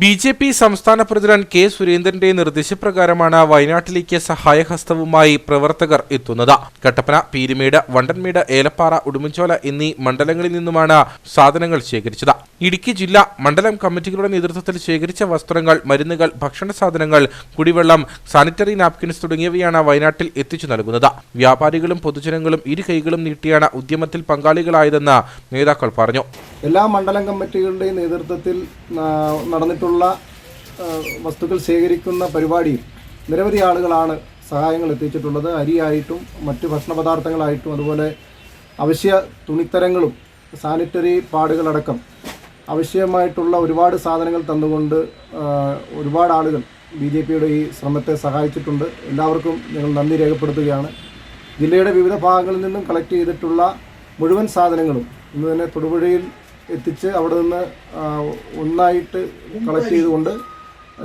BJP സംസ്ഥാന പ്രസിഡന്റ് കെ സുരേന്ദ്രന്റെ നിർദ്ദേശപ്രകാരമാണ് വയനാട്ടിലേക്ക് സഹായഹസ്തവുമായി പ്രവർത്തകർ എത്തുന്നത്. കട്ടപ്പന, പീരുമേട്, വണ്ടൻമേട്, ഏലപ്പാറ, ഉടുമ്പൻചോല എന്നീ മണ്ഡലങ്ങളിൽ നിന്നുമാണ് സാധനങ്ങൾ ശേഖരിച്ചത്. ഇടുക്കി ജില്ലാ മണ്ഡലം കമ്മിറ്റികളുടെ നേതൃത്വത്തിൽ ശേഖരിച്ച വസ്ത്രങ്ങൾ, മരുന്നുകൾ, ഭക്ഷണ സാധനങ്ങൾ, കുടിവെള്ളം, സാനിറ്ററി നാപ്കിൻസ് തുടങ്ങിയവയാണ് വയനാട്ടിൽ എത്തിച്ചു നൽകുന്നത്. വ്യാപാരികളും പൊതുജനങ്ങളും ഇരു കൈകളും നീട്ടിയാണ് ഉദ്യമത്തിൽ പങ്കാളികളായതെന്ന് നേതാക്കൾ പറഞ്ഞു. എല്ലാ മണ്ഡലം കമ്മിറ്റികളുടെയും നേതൃത്വത്തിൽ നടന്നിട്ടുള്ള വസ്തുക്കൾ ശേഖരിക്കുന്ന പരിപാടിയിൽ നിരവധി ആളുകളാണ് സഹായങ്ങൾ എത്തിച്ചിട്ടുള്ളത്. അരിയായിട്ടും മറ്റ് ഭക്ഷണ പദാർത്ഥങ്ങളായിട്ടും അതുപോലെ അവശ്യ തുണിത്തരങ്ങളും സാനിറ്ററി പാഡുകളടക്കം ആവശ്യമായിട്ടുള്ള ഒരുപാട് സാധനങ്ങൾ തന്നുകൊണ്ട് ഒരുപാട് ആളുകൾ BJPയുടെ ഈ ശ്രമത്തെ സഹായിച്ചിട്ടുണ്ട്. എല്ലാവർക്കും ഞങ്ങൾ നന്ദി രേഖപ്പെടുത്തുകയാണ്. ജില്ലയുടെ വിവിധ ഭാഗങ്ങളിൽ നിന്നും കളക്ട് ചെയ്തിട്ടുള്ള മുഴുവൻ സാധനങ്ങളും ഇന്ന് തന്നെ തൊടുപുഴയിൽ എത്തിച്ച് അവിടെ നിന്ന് ഒന്നായിട്ട് കളക്ട് ചെയ്തുകൊണ്ട്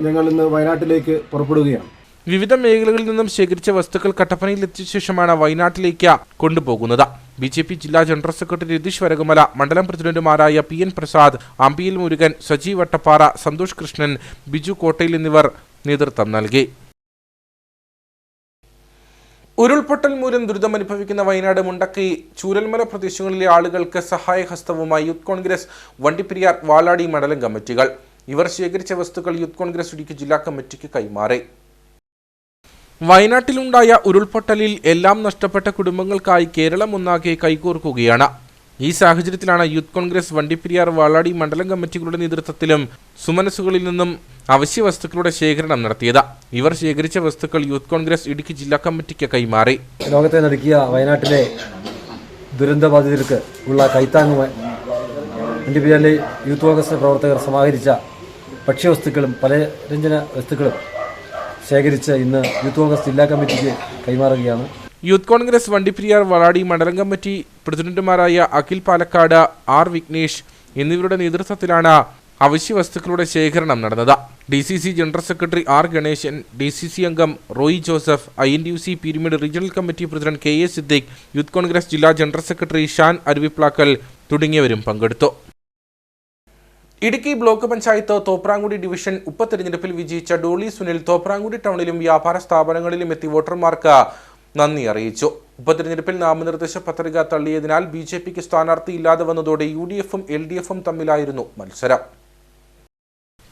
ഞങ്ങൾ ഇന്ന് വയനാട്ടിലേക്ക് പുറപ്പെടുകയാണ്. വിവിധ മേഖലകളിൽ നിന്നും ശേഖരിച്ച വസ്തുക്കൾ കട്ടപ്പനയിൽ എത്തിച്ച ശേഷമാണ് വയനാട്ടിലേക്ക് കൊണ്ടുപോകുന്നത്. BJP ജില്ലാ ജനറൽ സെക്രട്ടറി രതീഷ് വരകുമല, മണ്ഡലം പ്രസിഡന്റുമാരായ PN പ്രസാദ്, അമ്പിയിൽ മുരുകൻ, സജീവ് വട്ടപ്പാറ, സന്തോഷ് കൃഷ്ണൻ, ബിജു കോട്ടയിൽ എന്നിവർ നേതൃത്വം നൽകി. ഉരുൾപൊട്ടൽ മൂലം ദുരിതമനുഭവിക്കുന്ന വയനാട്, മുണ്ടക്കൈ, ചൂരൽമല പ്രദേശങ്ങളിലെ ആളുകൾക്ക് സഹായഹസ്തവുമായി യൂത്ത് കോൺഗ്രസ് വണ്ടിപ്പെരിയാർ, വാലാടി മണ്ഡലം കമ്മിറ്റികൾ. ഇവർ ശേഖരിച്ച വസ്തുക്കൾ യൂത്ത് കോൺഗ്രസ് ഇടുക്കി ജില്ലാ കമ്മിറ്റിക്ക് കൈമാറി. വയനാട്ടിലുണ്ടായ ഉരുൾപൊട്ടലിൽ എല്ലാം നഷ്ടപ്പെട്ട കുടുംബങ്ങൾക്കായി കേരളം ഒന്നാകെ കൈകോർക്കുകയാണ്. ഈ സാഹചര്യത്തിലാണ് യൂത്ത് കോൺഗ്രസ് വണ്ടിപ്പെരിയാർ, വാലാടി മണ്ഡലം കമ്മിറ്റികളുടെ നേതൃത്വത്തിലും സുമനസുകളിൽ നിന്നും അവശ്യ വസ്തുക്കളുടെ ശേഖരണം നടത്തിയത്. ഇവർ ശേഖരിച്ച വസ്തുക്കൾ യൂത്ത് കോൺഗ്രസ് ഇടുക്കി ജില്ലാ കമ്മിറ്റിക്ക് കൈമാറി. ലോകത്തെ നടുക്കിയ വയനാട്ടിലെ ദുരന്തബാധിതർക്ക് ഉള്ള കൈത്താങ്ങുമായി വണ്ടിപ്പെരിയാറിലെ യൂത്ത് കോൺഗ്രസ് പ്രവർത്തകർ സമാഹരിച്ച ഭക്ഷ്യവസ്തുക്കളും പലവ്യഞ്ജന വസ്തുക്കളും ശേഖരിച്ച് ഇന്ന് യൂത്ത് കോൺഗ്രസ് ജില്ലാ കമ്മിറ്റിക്ക് കൈമാറുകയാണ്. യൂത്ത് കോൺഗ്രസ് വണ്ടിപ്പെരിയാർ, വാലാടി മണ്ഡലം കമ്മിറ്റി പ്രസിഡന്റുമാരായ അഖിൽ പാലക്കാട്, R വിഘ്നേഷ് എന്നിവരുടെ നേതൃത്വത്തിലാണ് അവശ്യ വസ്തുക്കളുടെ ശേഖരണം നടന്നത്. DCC general secretary R Ganesan, DCC അംഗം Roy Joseph, INTUC Peerumedu regional committee president KA Siddique, youth Congress ജില്ലാ ജനറൽ സെക്രട്ടറി ഷാൻ അരുവിപ്ലാക്കൽ തുടങ്ങിയവരും പങ്കെടുത്തു. ഇടുക്കി ബ്ലോക്ക് പഞ്ചായത്ത് തോപ്രാങ്കുടി ഡിവിഷൻ ഉപതെരഞ്ഞെടുപ്പിൽ വിജയിച്ച ഡോളി സുനിൽ തോപ്രാങ്കുടി ടൗണിലും വ്യാപാര സ്ഥാപനങ്ങളിലും എത്തി വോട്ടർമാർക്ക് നന്ദി അറിയിച്ചു. ഉപതെരഞ്ഞെടുപ്പിൽ നാമനിർദ്ദേശ പത്രിക തള്ളിയതിനാൽ BJPക്ക് സ്ഥാനാർത്ഥി ഇല്ലാതെ വന്നതോടെ UDFും LDFും തമ്മിലായിരുന്നു മത്സരം.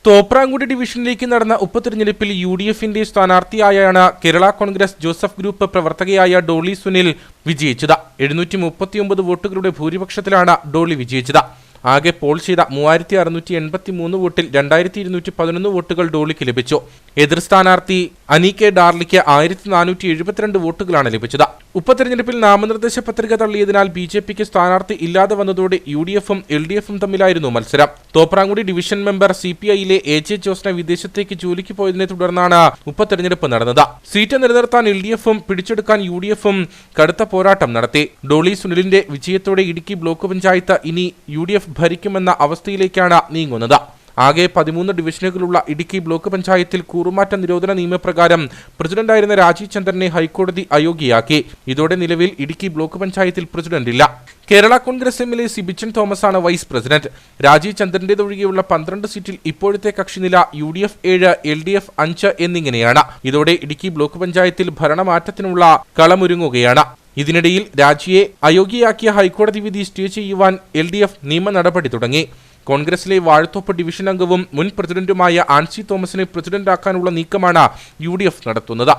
തോപ്രാങ്കുടി ഡിവിഷനിലേക്ക് നടന്ന ഉപതെരഞ്ഞെടുപ്പിൽ UDFിന്റെ സ്ഥാനാർത്ഥിയായാണ് കേരള കോൺഗ്രസ് ജോസഫ് ഗ്രൂപ്പ് പ്രവർത്തകയായ ഡോളി സുനിൽ വിജയിച്ചത്. 739 വോട്ടുകളുടെ ഭൂരിപക്ഷത്തിലാണ് ഡോളി വിജയിച്ചത്. ആകെ പോൾ ചെയ്ത 3683 വോട്ടിൽ 2211 വോട്ടുകൾ ഡോളിക്ക് ലഭിച്ചു. എതിർ സ്ഥാനാർത്ഥി അനീകെ ഡാർലിക്ക് 1472 വോട്ടുകളാണ് ലഭിച്ചത്. ഉപതെരഞ്ഞെടുപ്പിൽ നാമനിർദ്ദേശ പത്രിക തള്ളിയതിനാൽ BJPക്ക് സ്ഥാനാർത്ഥി ഇല്ലാതെ വന്നതോടെ UDFും LDFും തമ്മിലായിരുന്നു മത്സരം. തോപ്രാങ്കുടി ഡിവിഷൻ മെമ്പർ CPIയിലെ AJ ജോസിനെ വിദേശത്തേക്ക് ജോലിക്ക് പോയതിനെ തുടർന്നാണ് ഉപതെരഞ്ഞെടുപ്പ് നടന്നത്. സീറ്റ് നിലനിർത്താൻ LDFും പിടിച്ചെടുക്കാൻ UDFും കടുത്ത പോരാട്ടം നടത്തി. ഡോളി സുനിലിന്റെ വിജയത്തോടെ ഇടുക്കി ബ്ലോക്ക് പഞ്ചായത്ത് ഇനി UDF ഭരിക്കുമെന്ന അവസ്ഥയിലേക്കാണ് നീങ്ങുന്നത്. ആകെ 13 ഡിവിഷനുകളുള്ള ഇടുക്കി ബ്ലോക്ക് പഞ്ചായത്തിൽ കൂറുമാറ്റ നിരോധന നിയമപ്രകാരം പ്രസിഡന്റായിരുന്ന രാജീവ് ചന്ദ്രനെ ഹൈക്കോടതി അയോഗ്യയാക്കി. ഇതോടെ നിലവിൽ ഇടുക്കി ബ്ലോക്ക് പഞ്ചായത്തിൽ പ്രസിഡന്റില്ല. കേരള കോൺഗ്രസ് MLA സിബിച്ചൻ തോമസാണ് വൈസ് പ്രസിഡന്റ്. രാജീവ് ചന്ദ്രന്റേതൊഴികെയുള്ള 12 സീറ്റിൽ ഇപ്പോഴത്തെ കക്ഷിനില UDF 7, LDF 5 എന്നിങ്ങനെയാണ്. ഇതോടെ ഇടുക്കി ബ്ലോക്ക് പഞ്ചായത്തിൽ ഭരണമാറ്റത്തിനുള്ള കളമൊരുങ്ങുകയാണ്. ഇതിനിടയിൽ രാജിയെ അയോഗ്യയാക്കിയ ഹൈക്കോടതി വിധി സ്റ്റേ ചെയ്യുവാൻ LDF നിയമ നടപടി തുടങ്ങി. കോൺഗ്രസിലെ വാഴത്തോപ്പ് ഡിവിഷൻ അംഗവും മുൻ പ്രസിഡന്റുമായ ആൻസി തോമസിനെ പ്രസിഡന്റാക്കാനുള്ള നീക്കമാണ് UDF നടത്തുന്നത്.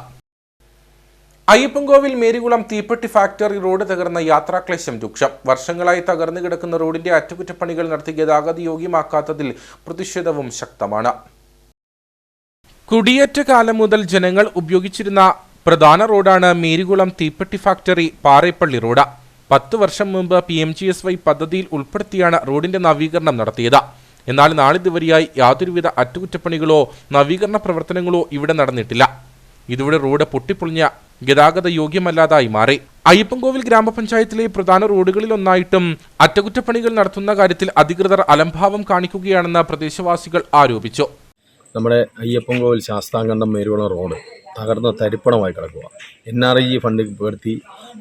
അയ്യപ്പൻകോവിൽ മേരികുളം തീപ്പെട്ടി ഫാക്ടറി റോഡ് തകർന്ന യാത്രാക്ലേശം രൂക്ഷം. വർഷങ്ങളായി തകർന്നു കിടക്കുന്ന റോഡിന്റെ അറ്റകുറ്റപ്പണികൾ നടത്തി ഗതാഗത യോഗ്യമാക്കാത്തതിൽ പ്രതിഷേധവും ശക്തമാണ്. കുടിയേറ്റ കാലം മുതൽ ജനങ്ങൾ ഉപയോഗിച്ചിരുന്ന പ്രധാന റോഡാണ് മേരികുളം തീപ്പെട്ടി ഫാക്ടറി പാറേപ്പള്ളി റോഡ്. 10 വർഷം മുമ്പ് PMGSY പദ്ധതിയിൽ ഉൾപ്പെടുത്തിയാണ് റോഡിന്റെ നവീകരണം നടത്തിയത്. എന്നാൽ നാളിതുവരെയായി യാതൊരുവിധ അറ്റകുറ്റപ്പണികളോ നവീകരണ പ്രവർത്തനങ്ങളോ ഇവിടെ നടന്നിട്ടില്ല. ഇതോടെ റോഡ് പൊട്ടിപ്പൊളിഞ്ഞ ഗതാഗത യോഗ്യമല്ലാതായി മാറി. അയ്യപ്പൻകോവിൽ ഗ്രാമപഞ്ചായത്തിലെ പ്രധാന റോഡുകളിലൊന്നായിട്ടും അറ്റകുറ്റപ്പണികൾ നടത്തുന്ന കാര്യത്തിൽ അധികൃതർ അലംഭാവം കാണിക്കുകയാണെന്ന് പ്രദേശവാസികൾ ആരോപിച്ചു. നമ്മുടെ അയ്യപ്പൻകോവിൽ ശാസ്താംകണ്ടം മേരുകുളം റോഡ് തകർന്ന് തരിപ്പണമായി കിടക്കുക. NREG ഫണ്ട് പെടുത്തി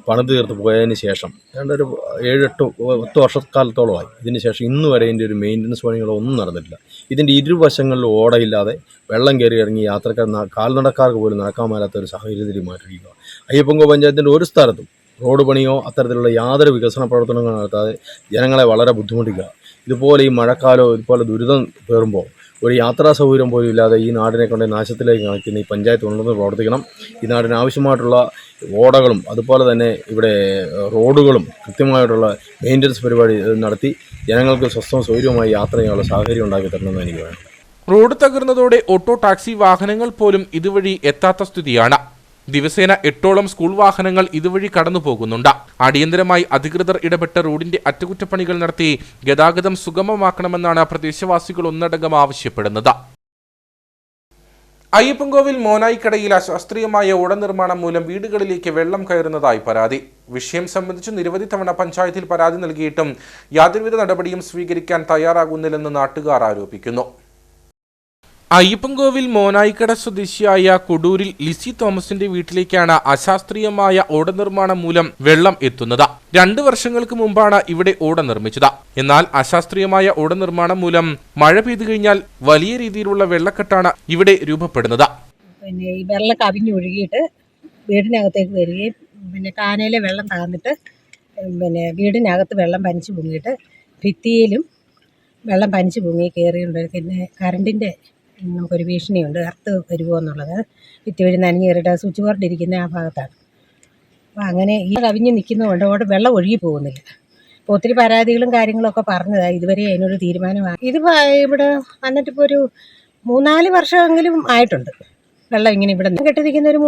പണം തീർത്ത് പോയതിന് ശേഷം ഏതാണ്ട് 7-8 വർഷക്കാലത്തോളമായി. ഇതിന് ശേഷം ഇന്ന് വരെ ഇതിൻ്റെ ഒരു മെയിൻ്റനൻസ് പണികളൊന്നും നടന്നിട്ടില്ല. ഇതിൻ്റെ ഇരുവശങ്ങളിലും ഓടയില്ലാതെ വെള്ളം കയറി ഇറങ്ങി കാൽനടക്കാർക്ക് പോലും നടക്കാൻ മേലാത്ത ഒരു സാഹചര്യത്തിൽ മാറ്റിയിരിക്കുക. അയ്യപ്പൻകോവിൽ പഞ്ചായത്തിൻ്റെ ഒരു സ്ഥലത്തും റോഡ് പണിയോ അത്തരത്തിലുള്ള യാതൊരു വികസന പ്രവർത്തനങ്ങളോ നടത്താതെ ജനങ്ങളെ വളരെ ബുദ്ധിമുട്ടിക്കുക. ഇതുപോലെ ഈ മഴക്കാലമോ ഇതുപോലെ ദുരിതം കയറുമ്പോൾ ഒരു യാത്രാ സൗകര്യം പോലും ഇല്ലാതെ ഈ നാടിനെ കൊണ്ട് നാശത്തിലേക്ക് നയിക്കുന്ന ഈ പഞ്ചായത്ത് ഉണർന്ന് പ്രവർത്തിക്കണം. ഈ നാടിന് ആവശ്യമായിട്ടുള്ള ഓടകളും അതുപോലെ തന്നെ ഇവിടെ റോഡുകളും കൃത്യമായിട്ടുള്ള മെയിൻ്റനൻസ് പരിപാടി നടത്തി ജനങ്ങൾക്ക് സ്വസ്ഥവും സൗകര്യവുമായി യാത്ര ചെയ്യാനുള്ള സാഹചര്യം ഉണ്ടാക്കി തരണമെന്ന് എനിക്ക് വേണം. റോഡ് തകർന്നതോടെ ഓട്ടോ ടാക്സി വാഹനങ്ങൾ പോലും ഇതുവഴി എത്താത്ത സ്ഥിതിയാണ്. ദിവസേന 8ഓളം സ്കൂൾ വാഹനങ്ങൾ ഇതുവഴി കടന്നു പോകുന്നുണ്ട്. അടിയന്തരമായി അധികൃതർ ഇടപെട്ട് റോഡിന്റെ അറ്റകുറ്റപ്പണികൾ നടത്തി ഗതാഗതം സുഗമമാക്കണമെന്നാണ് പ്രദേശവാസികൾ ഒന്നടങ്കം ആവശ്യപ്പെടുന്നത്. അയ്യപ്പൻകോവിൽ മോനായിക്കടയിൽ അശാസ്ത്രീയമായ ഓട നിർമ്മാണം മൂലം വീടുകളിലേക്ക് വെള്ളം കയറുന്നതായി പരാതി. വിഷയം സംബന്ധിച്ച് നിരവധി തവണ പഞ്ചായത്തിൽ പരാതി നൽകിയിട്ടും യാതൊരുവിധ നടപടിയും സ്വീകരിക്കാൻ തയ്യാറാകുന്നില്ലെന്ന് നാട്ടുകാർ ആരോപിക്കുന്നു. അയ്യപ്പൻകോവിൽ മോനായിക്കട സ്വദേശിയായ കൊടൂരിൽ ലിസി തോമസിന്റെ വീട്ടിലേക്കാണ് അശാസ്ത്രീയമായ ഓട നിർമ്മാണം മൂലം വെള്ളം എത്തുന്നത്. 2 വർഷങ്ങൾക്ക് മുമ്പാണ് ഇവിടെ ഓട നിർമ്മിച്ചത്. എന്നാൽ അശാസ്ത്രീയമായ ഓട നിർമ്മാണം മൂലം മഴ പെയ്തു കഴിഞ്ഞാൽ വലിയ രീതിയിലുള്ള വെള്ളക്കെട്ടാണ് ഇവിടെ രൂപപ്പെടുന്നത്. പിന്നെ ഈ വെള്ളം കവിഞ്ഞൊഴുകിയിട്ട് വീടിനകത്തേക്ക് വരികയും പിന്നെ കാനയിലെ വെള്ളം താന്നിട്ട് പിന്നെ വീടിനകത്ത് വെള്ളം പനിച്ചു പൊങ്ങിയിട്ട് ഭിത്തിയിലും വെള്ളം പനിച്ചു പൊങ്ങി കയറിയുണ്ട്. പിന്നെ കറണ്ടിൻ്റെ നമുക്കൊരു ഭീഷണിയുണ്ട്, എർത്ത് വരുമോ എന്നുള്ളത്. ഭിത്തി വഴി നനഞ്ഞ് കയറിയിട്ട് സ്വിച്ച് ബോർഡ് ഇരിക്കുന്ന ആ ഭാഗത്താണ്. അപ്പോൾ അങ്ങനെ ഈ കവിഞ്ഞ് നിൽക്കുന്നതുകൊണ്ട് അവിടെ വെള്ളം ഒഴുകി പോകുന്നില്ല. അപ്പോൾ ഒത്തിരി പരാതികളും കാര്യങ്ങളൊക്കെ പറഞ്ഞതാണ്. ഇതുവരെ അതിനൊരു തീരുമാനമാണ്. ഇത് ഇവിടെ വന്നിട്ടിപ്പോൾ ഒരു 3-4 വർഷമെങ്കിലും ആയിട്ടുണ്ട്. വെള്ളം ഇങ്ങനെ ഇവിടെ കെട്ടി നിൽക്കുന്ന ഒരു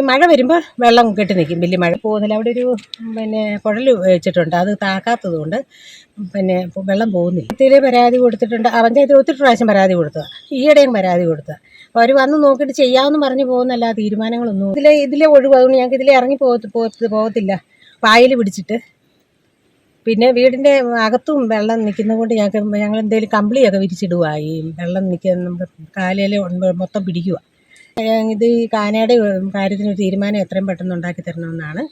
മഴ വരുമ്പോൾ വെള്ളം കെട്ടി നിൽക്കും. വലിയ മഴ പോകുന്നില്ല. അവിടെ ഒരു പിന്നെ കുഴൽ വെച്ചിട്ടുണ്ട്, അത് താക്കാത്തത് കൊണ്ട് പിന്നെ വെള്ളം പോകുന്നില്ല. ഇതിലെ പരാതി കൊടുത്തിട്ടുണ്ട്. പഞ്ചായത്തിൽ ഒത്തിരി പ്രാവശ്യം പരാതി കൊടുത്തതാണ്. ഈയിടെയും പരാതി കൊടുത്തതാണ്. അപ്പോൾ അവർ വന്ന് നോക്കിയിട്ട് ചെയ്യാമെന്ന് പറഞ്ഞ് പോകുന്നല്ല, തീരുമാനങ്ങളൊന്നും ഇതിലെ ഒഴിവാകുന്നു. ഞങ്ങൾക്ക് ഇതിലെ ഇറങ്ങി പോകത്തില്ല. പായൽ പിടിച്ചിട്ട് പിന്നെ വീടിൻ്റെ അകത്തും വെള്ളം നിൽക്കുന്നത് കൊണ്ട് ഞങ്ങൾ എന്തെങ്കിലും കമ്പിളിയൊക്കെ വിരിച്ചിടുകയായി. വെള്ളം നിൽക്കുന്ന നമുക്ക് കാലയിൽ മൊത്തം പിടിക്കുക. ഇത് ഈ കാനയുടെ കാര്യത്തിന് തീരുമാനം എത്രയും പെട്ടെന്ന് ഉണ്ടാക്കി തരണമെന്നാണ്,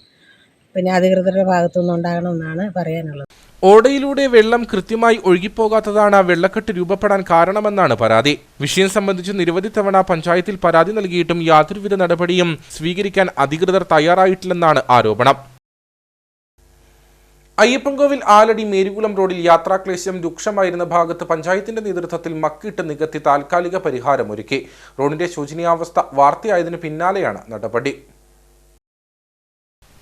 പിന്നെ അധികൃതരുടെ ഭാഗത്തുനിന്ന് ഉണ്ടാകണമെന്നാണ് പറയാനുള്ളത്. ഓടയിലൂടെ വെള്ളം കൃത്യമായി ഒഴുകിപ്പോകാത്തതാണ് വെള്ളക്കെട്ട് രൂപപ്പെടാൻ കാരണമെന്നാണ് പരാതി. വിഷയം സംബന്ധിച്ച് നിരവധി തവണ പഞ്ചായത്തിൽ പരാതി നൽകിയിട്ടും യാതൊരുവിധ നടപടിയും സ്വീകരിക്കാൻ അധികൃതർ തയ്യാറായിട്ടില്ലെന്നാണ് ആരോപണം. അയ്യപ്പൻകോവിൽ ആലടി മേരികുളം റോഡിൽ യാത്രാക്ലേശം രൂക്ഷമായിരുന്ന ഭാഗത്ത് പഞ്ചായത്തിന്റെ നേതൃത്വത്തിൽ മക്കിട്ട് നികത്തി താൽക്കാലിക പരിഹാരമൊരുക്കി. റോഡിന്റെ ശോചനീയാവസ്ഥ വാർത്തയായതിനു പിന്നാലെയാണ് നടപടി.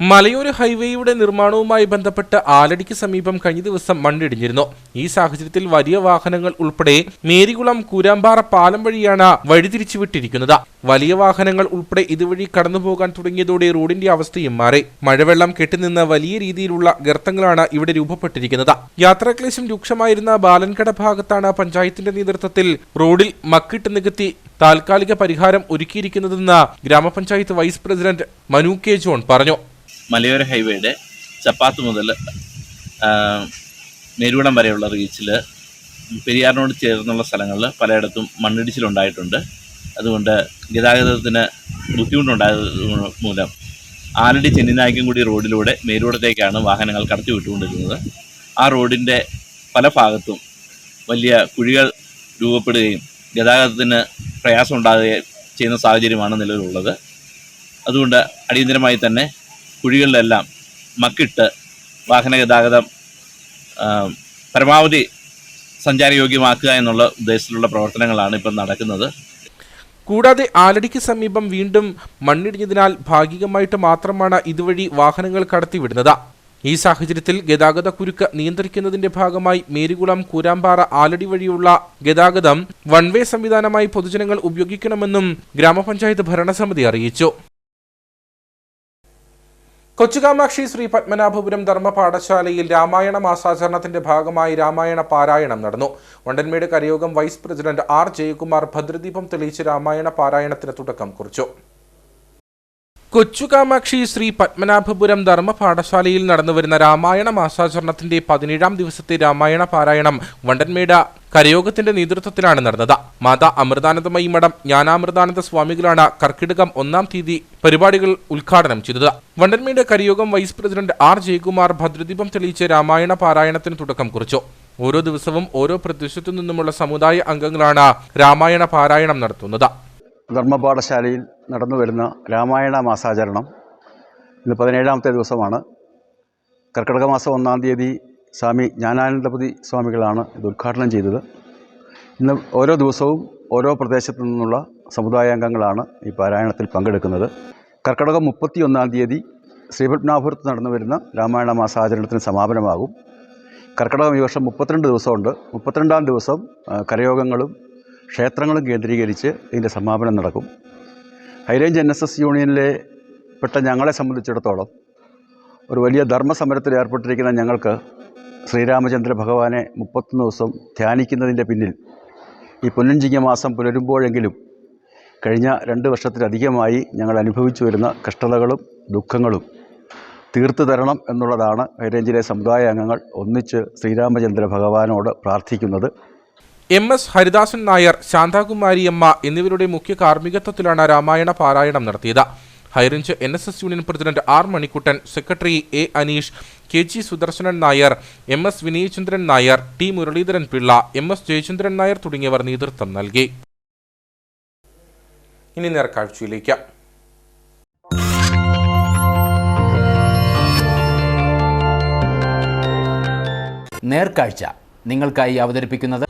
മലയോര ഹൈവേയുടെ നിർമ്മാണവുമായി ബന്ധപ്പെട്ട് ആലടിക്ക് സമീപം കഴിഞ്ഞ ദിവസം മണ്ണിടിഞ്ഞിരുന്നു. ഈ സാഹചര്യത്തിൽ വലിയ വാഹനങ്ങൾ ഉൾപ്പെടെ മേരികുളം കൂരാമ്പാറ പാലം വഴിയാണ് വഴിതിരിച്ചുവിട്ടിരിക്കുന്നത്. വലിയ വാഹനങ്ങൾ ഉൾപ്പെടെ ഇതുവഴി കടന്നുപോകാൻ തുടങ്ങിയതോടെ റോഡിന്റെ അവസ്ഥയും മാറി. മഴവെള്ളം കെട്ടിനിന്ന് വലിയ രീതിയിലുള്ള ഗർത്തങ്ങളാണ് ഇവിടെ രൂപപ്പെട്ടിരിക്കുന്നത്. യാത്രാക്ലേശം രൂക്ഷമായിരുന്ന ബാലൻകട ഭാഗത്താണ് പഞ്ചായത്തിന്റെ നേതൃത്വത്തിൽ റോഡിൽ മക്കിട്ട് നികത്തി താൽക്കാലിക പരിഹാരം ഒരുക്കിയിരിക്കുന്നതെന്ന് ഗ്രാമപഞ്ചായത്ത് vice president Manu K John പറഞ്ഞു. മലയോര ഹൈവേയുടെ ചപ്പാത്ത് മുതൽ മേരുകുളം വരെയുള്ള റീച്ചിൽ പെരിയാറിനോട് ചേർന്നുള്ള സ്ഥലങ്ങളിൽ പലയിടത്തും മണ്ണിടിച്ചിലുണ്ടായിട്ടുണ്ട്. അതുകൊണ്ട് ഗതാഗതത്തിന് ബുദ്ധിമുട്ടുണ്ടായത് മൂലം ആലടി ചെന്നിനായ്ക്കൻകുടി റോഡിലൂടെ മേരുകുളത്തേക്കാണ് വാഹനങ്ങൾ കടത്തിവിട്ടുകൊണ്ടിരുന്നത്. ആ റോഡിൻ്റെ പല ഭാഗത്തും വലിയ കുഴികൾ രൂപപ്പെടുകയും ഗതാഗതത്തിന് പ്രയാസം ഉണ്ടാകുകയും ചെയ്യുന്ന സാഹചര്യമാണ് നിലവിലുള്ളത്. അതുകൊണ്ട് അടിയന്തരമായി തന്നെ കുഴികളിലെല്ലാം മക്കിട്ട് വാഹന ഗതാഗതം പരമാവധി സഞ്ചാരയോഗ്യമാക്കുക എന്നുള്ള ഉദ്ദേശത്തിലുള്ള പ്രവർത്തനങ്ങളാണ് ഇപ്പം നടക്കുന്നത്. കൂടാതെ ആലടിക്ക് സമീപം വീണ്ടും മണ്ണിടിഞ്ഞതിനാൽ ഭാഗികമായിട്ട് മാത്രമാണ് ഇതുവഴി വാഹനങ്ങൾ കടത്തിവിടുന്നത്. ഈ സാഹചര്യത്തിൽ ഗതാഗത കുരുക്ക് നിയന്ത്രിക്കുന്നതിന്റെ ഭാഗമായി മേരികുളം കൂരാമ്പാറ ആലടി വഴിയുള്ള ഗതാഗതം വൺ വേ സംവിധാനമായി പൊതുജനങ്ങൾ ഉപയോഗിക്കണമെന്നും ഗ്രാമപഞ്ചായത്ത് ഭരണസമിതി അറിയിച്ചു. കൊച്ചുകാമാക്ഷി ശ്രീ പത്മനാഭപുരം ധർമ്മ പാഠശാലയിൽ രാമായണ മാസാചരണത്തിന്റെ ഭാഗമായി രാമായണ പാരായണം നടന്നു. വണ്ടൻമേട് കരയോഗം വൈസ് പ്രസിഡന്റ് ആർ ജയകുമാർ ഭദ്രദീപം തെളിയിച്ച് രാമായണ പാരായണത്തിന് തുടക്കം കുറിച്ചു. കൊച്ചുകാമാക്ഷി ശ്രീ പത്മനാഭപുരം ധർമ്മപാഠശാലയിൽ നടന്നുവരുന്ന രാമായണ മാസാചരണത്തിന്റെ 17ാം ദിവസത്തെ രാമായണ പാരായണം വണ്ടൻമേട് കരയോഗത്തിന്റെ നേതൃത്വത്തിലാണ് നടന്നത്. മാതാ അമൃതാനന്ദമയി മഠം ജ്ഞാനാമൃതാനന്ദ സ്വാമികളാണ് കർക്കിടകം 1-ാം തീയതി പരിപാടികൾ ഉദ്ഘാടനം ചെയ്തത്. വണ്ടൻമേട് കരയോഗം വൈസ് പ്രസിഡന്റ് ആർ ജയകുമാർ ഭദ്രദീപം തെളിയിച്ച് രാമായണ പാരായണത്തിന് തുടക്കം കുറിച്ചു. ഓരോ ദിവസവും ഓരോ പ്രദേശത്തു നിന്നുമുള്ള സമുദായ അംഗങ്ങളാണ് രാമായണ പാരായണം നടത്തുന്നത്. ധർമ്മപാഠശാലയിൽ നടന്നുവരുന്ന രാമായണ മാസാചരണം ഇന്ന് 17ാമത്തെ ദിവസമാണ്. കർക്കിടക മാസം 1-ാം തീയതി സ്വാമി ജ്ഞാനാനന്ദപതി സ്വാമികളാണ് ഇത് ഉദ്ഘാടനം ചെയ്തത്. ഇന്ന് ഓരോ ദിവസവും ഓരോ പ്രദേശത്തു നിന്നുള്ള സമുദായാംഗങ്ങളാണ് ഈ പാരായണത്തിൽ പങ്കെടുക്കുന്നത്. കർക്കിടകം 31-ാം തീയതി ശ്രീപത്മനാഭപുരത്ത് നടന്നു വരുന്ന രാമായണ മാസാചരണത്തിന് സമാപനമാകും. കർക്കിടകം ഈ വർഷം 32 ദിവസമുണ്ട്. 32ാം ദിവസം കരയോഗങ്ങളും ക്ഷേത്രങ്ങളും കേന്ദ്രീകരിച്ച് ഇതിൻ്റെ സമാപനം നടക്കും. ഹൈറേഞ്ച് NSS യൂണിയനിലെ പെട്ട ഞങ്ങളെ സംബന്ധിച്ചിടത്തോളം ഒരു വലിയ ധർമ്മസമരത്തിൽ ഏർപ്പെട്ടിരിക്കുന്ന ഞങ്ങൾക്ക് ശ്രീരാമചന്ദ്ര ഭഗവാനെ 31 ദിവസം ധ്യാനിക്കുന്നതിൻ്റെ പിന്നിൽ ഈ പൊന്നഞ്ചിങ്ങ മാസം പുലരുമ്പോഴെങ്കിലും കഴിഞ്ഞ 2 വർഷത്തിലധികമായി ഞങ്ങൾ അനുഭവിച്ചു വരുന്ന കഷ്ടതകളും ദുഃഖങ്ങളും തീർത്തു തരണം എന്നുള്ളതാണ് ഹൈറേഞ്ചിലെ സമുദായ അംഗങ്ങൾ ഒന്നിച്ച് ശ്രീരാമചന്ദ്ര ഭഗവാനോട് പ്രാർത്ഥിക്കുന്നത്. MS ഹരിദാസൻ നായർ, ശാന്താകുമാരിയമ്മ എന്നിവരുടെ മുഖ്യ കാർമ്മികത്വത്തിലാണ് രാമായണ പാരായണം നടത്തിയത്. High range NSS union president R Manikuttan, secretary A Aneesh, KG Sudarsanan Nair, MS Vinayachandran Nair, T Muraleedharan Pillai, MS Jayachandran Nair തുടങ്ങിയവർ നേതൃത്വം നൽകി. ഇനി നേർക്കാഴ്ചയിലേക്ക്. നേർക്കാഴ്ച നിങ്ങൾക്കായി അവതരിപ്പിക്കുന്നത്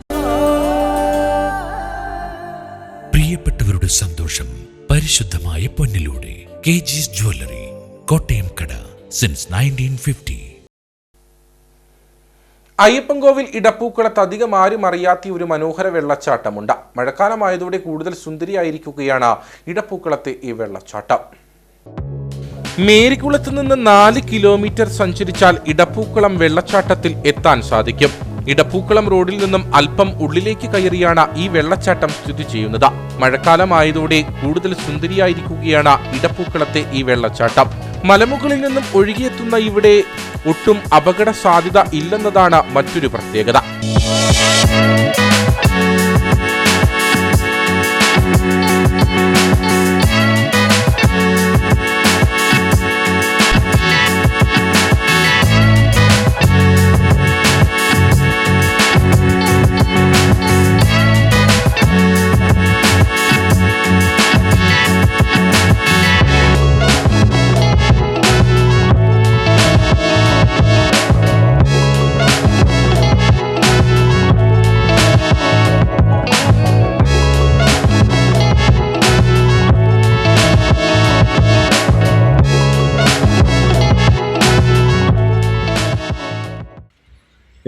പ്രിയപ്പെട്ടവരുടെ സന്തോഷം പരിശുദ്ധമായ പൊന്നിലൂടെ KG's ജ്വല്ലറി, കോട്ടയം കട, സിൻസ് 1950. അയ്യപ്പൻകോവിൽ ഇടപ്പൂക്കളത്ത് അധികം ആരും അറിയാത്ത ഒരു മനോഹര വെള്ളച്ചാട്ടമുണ്ട്. മഴക്കാലമായതോടെ കൂടുതൽ സുന്ദരിയായിരിക്കുകയാണ് ഇടപ്പൂക്കളത്തെ ഈ വെള്ളച്ചാട്ടം. മേരിക്കുളത്ത് നിന്ന് 4 കിലോമീറ്റർ സഞ്ചരിച്ചാൽ ഇടപ്പൂക്കളം വെള്ളച്ചാട്ടത്തിൽ എത്താൻ സാധിക്കും. ഇടപ്പൂക്കളം റോഡിൽ നിന്നും അല്പം ഉള്ളിലേക്ക് കയറിയാണ് ഈ വെള്ളച്ചാട്ടം സ്ഥിതി ചെയ്യുന്നത്. മഴക്കാലമായതോടെ കൂടുതൽ സുന്ദരിയായിരിക്കുകയാണ് ഇടപ്പൂക്കളത്തെ ഈ വെള്ളച്ചാട്ടം. മലമുകളിൽ നിന്നും ഒഴുകിയെത്തുന്ന ഇവിടെ ഒട്ടും അപകട സാധ്യത ഇല്ലെന്നതാണ് മറ്റൊരു പ്രത്യേകത.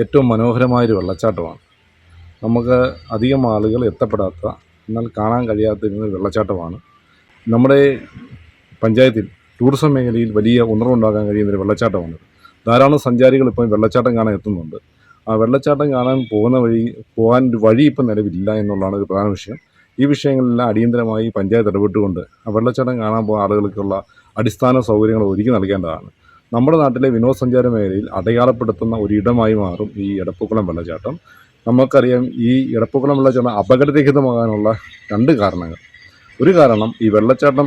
ഏറ്റവും മനോഹരമായൊരു വെള്ളച്ചാട്ടമാണ്. നമുക്ക് അധികം ആളുകൾ എത്തപ്പെടാത്ത, എന്നാൽ കാണാൻ കഴിയാത്തിരുന്ന വെള്ളച്ചാട്ടമാണ്. നമ്മുടെ പഞ്ചായത്തിൽ ടൂറിസം മേഖലയിൽ വലിയ ഉണർവുണ്ടാക്കാൻ കഴിയുന്നൊരു വെള്ളച്ചാട്ടമാണ്. ധാരാളം സഞ്ചാരികൾ ഇപ്പോൾ വെള്ളച്ചാട്ടം കാണാൻ എത്തുന്നുണ്ട്. ആ വെള്ളച്ചാട്ടം കാണാൻ പോകാൻ ഒരു വഴി ഇപ്പം നിലവിലില്ല എന്നുള്ളതാണ് ഒരു പ്രധാന വിഷയം. ഈ വിഷയങ്ങളെല്ലാം അടിയന്തരമായി പഞ്ചായത്ത് ഇടപെട്ടുകൊണ്ട് ആ വെള്ളച്ചാട്ടം കാണാൻ പോകുന്ന ആളുകൾക്കുള്ള അടിസ്ഥാന സൗകര്യങ്ങൾ ഒരുക്കി നൽകേണ്ടതാണ്. നമ്മുടെ നാട്ടിലെ വിനോദസഞ്ചാര മേഖലയിൽ അടയാളപ്പെടുത്തുന്ന ഒരിടമായി മാറും ഈ എടപ്പൂക്കുളം വെള്ളച്ചാട്ടം. നമുക്കറിയാം, ഈ എടപ്പൂക്കുളം വെള്ളച്ചാട്ടം അപകടരഹിതമാകാനുള്ള 2 കാരണങ്ങൾ. ഒരു കാരണം, ഈ വെള്ളച്ചാട്ടം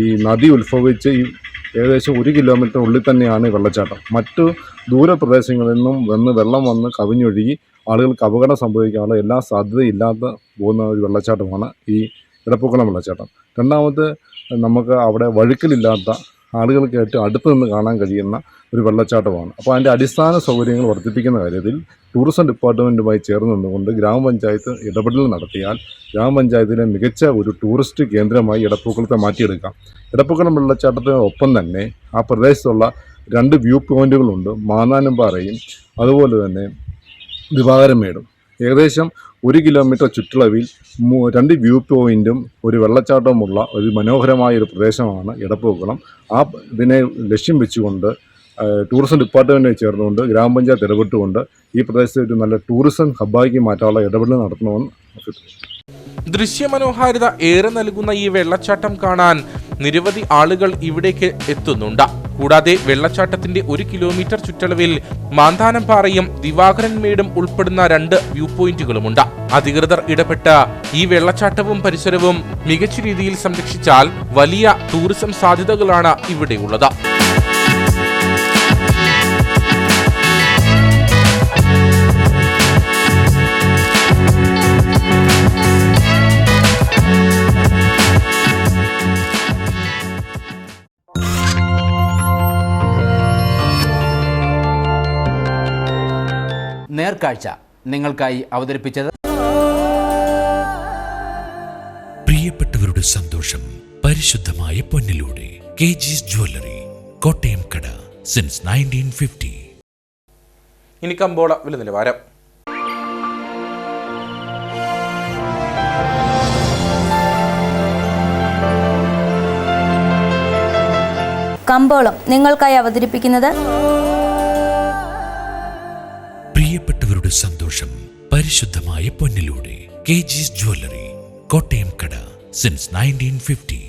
ഈ നദി ഉത്ഭവിച്ച് ഈ ഏകദേശം 1 കിലോമീറ്റർ ഉള്ളിൽ തന്നെയാണ് ഈ വെള്ളച്ചാട്ടം. മറ്റു ദൂരപ്രദേശങ്ങളിൽ നിന്നും വെള്ളം വന്ന് കവിഞ്ഞൊഴുകി ആളുകൾക്ക് അപകടം സംഭവിക്കാനുള്ള എല്ലാ സാധ്യതയില്ലാതെ പോകുന്ന ഒരു വെള്ളച്ചാട്ടമാണ് ഈ എടപ്പൂക്കുളം വെള്ളച്ചാട്ടം. രണ്ടാമത്, നമുക്ക് അവിടെ വഴുക്കലില്ലാത്ത, ആളുകൾക്ക് ഏറ്റവും അടുത്ത് നിന്ന് കാണാൻ കഴിയുന്ന ഒരു വെള്ളച്ചാട്ടമാണ്. അപ്പോൾ അതിൻ്റെ അടിസ്ഥാന സൗകര്യങ്ങൾ വർദ്ധിപ്പിക്കുന്ന കാര്യത്തിൽ ടൂറിസം ഡിപ്പാർട്ട്മെൻറ്റുമായി ചേർന്ന് നിന്നുകൊണ്ട് ഗ്രാമപഞ്ചായത്ത് ഇടപെടൽ നടത്തിയാൽ ഗ്രാമപഞ്ചായത്തിലെ മികച്ച ഒരു ടൂറിസ്റ്റ് കേന്ദ്രമായി എടപ്പൂക്കുളത്തെ മാറ്റിയെടുക്കാം. എടപ്പൂക്കുളം വെള്ളച്ചാട്ടത്തിനൊപ്പം തന്നെ ആ പ്രദേശത്തുള്ള 2 വ്യൂ പോയിൻറ്റുകളുണ്ട്. മാന്നാനംപാറയും അതുപോലെ തന്നെ ദിവാകരമേടും. ഏകദേശം 1 കിലോമീറ്റർ ചുറ്റളവിൽ 2 വ്യൂ പോയിൻറ്റും ഒരു വെള്ളച്ചാട്ടവുമുള്ള ഒരു മനോഹരമായൊരു പ്രദേശമാണ് എടപ്പൂക്കുളം. ഇതിനെ ലക്ഷ്യം വെച്ചുകൊണ്ട് ടൂറിസം ഡിപ്പാർട്ട്മെൻറ്റുമായി ചേർന്നുകൊണ്ട് ഗ്രാമപഞ്ചായത്ത് ഇടപെട്ടുകൊണ്ട് ഈ പ്രദേശത്തെ ഒരു നല്ല ടൂറിസം ഹബ്ബാക്കി മാറ്റാനുള്ള ഇടപെടൽ നടത്തണമെന്ന് ദൃശ്യമനോഹാരിത ഏറെ നൽകുന്ന ഈ വെള്ളച്ചാട്ടം കാണാൻ നിരവധി ആളുകൾ ഇവിടേക്ക് എത്തുന്നുണ്ട്. കൂടാതെ വെള്ളച്ചാട്ടത്തിന്റെ 1 കിലോമീറ്റർ ചുറ്റളവിൽ മാന്താനംപാറയും ദിവാകരൻ മേടും ഉൾപ്പെടുന്ന 2 വ്യൂ പോയിന്റുകളുമുണ്ട്. അധികൃതർ ഇടപെട്ട് ഈ വെള്ളച്ചാട്ടവും പരിസരവും മികച്ച രീതിയിൽ സംരക്ഷിച്ചാൽ വലിയ ടൂറിസം സാധ്യതകളാണ് ഇവിടെയുള്ളത്. നേർക്കാഴ്ച നിങ്ങൾക്കായി അവതരിപ്പിച്ചത് പ്രിയപ്പെട്ടവരുടെ സന്തോഷം പരിശുദ്ധമായ പൊന്നിലൂടെ കെജിസ് ജ്വല്ലറി, കോട്ടയം കട, സിൻസ് 1950. ഇനി കമ്പോള വില നിലവാരം. കമ്പോളം നിങ്ങൾക്കായി അവതരിപ്പിക്കുന്നത് പ്രിയപ്പെട്ടവരുടെ സന്തോഷം പരിശുദ്ധമായ പൊന്നിലൂടെ കെജിസ് ജ്വല്ലറി, കോട്ടയം കട, since 1950.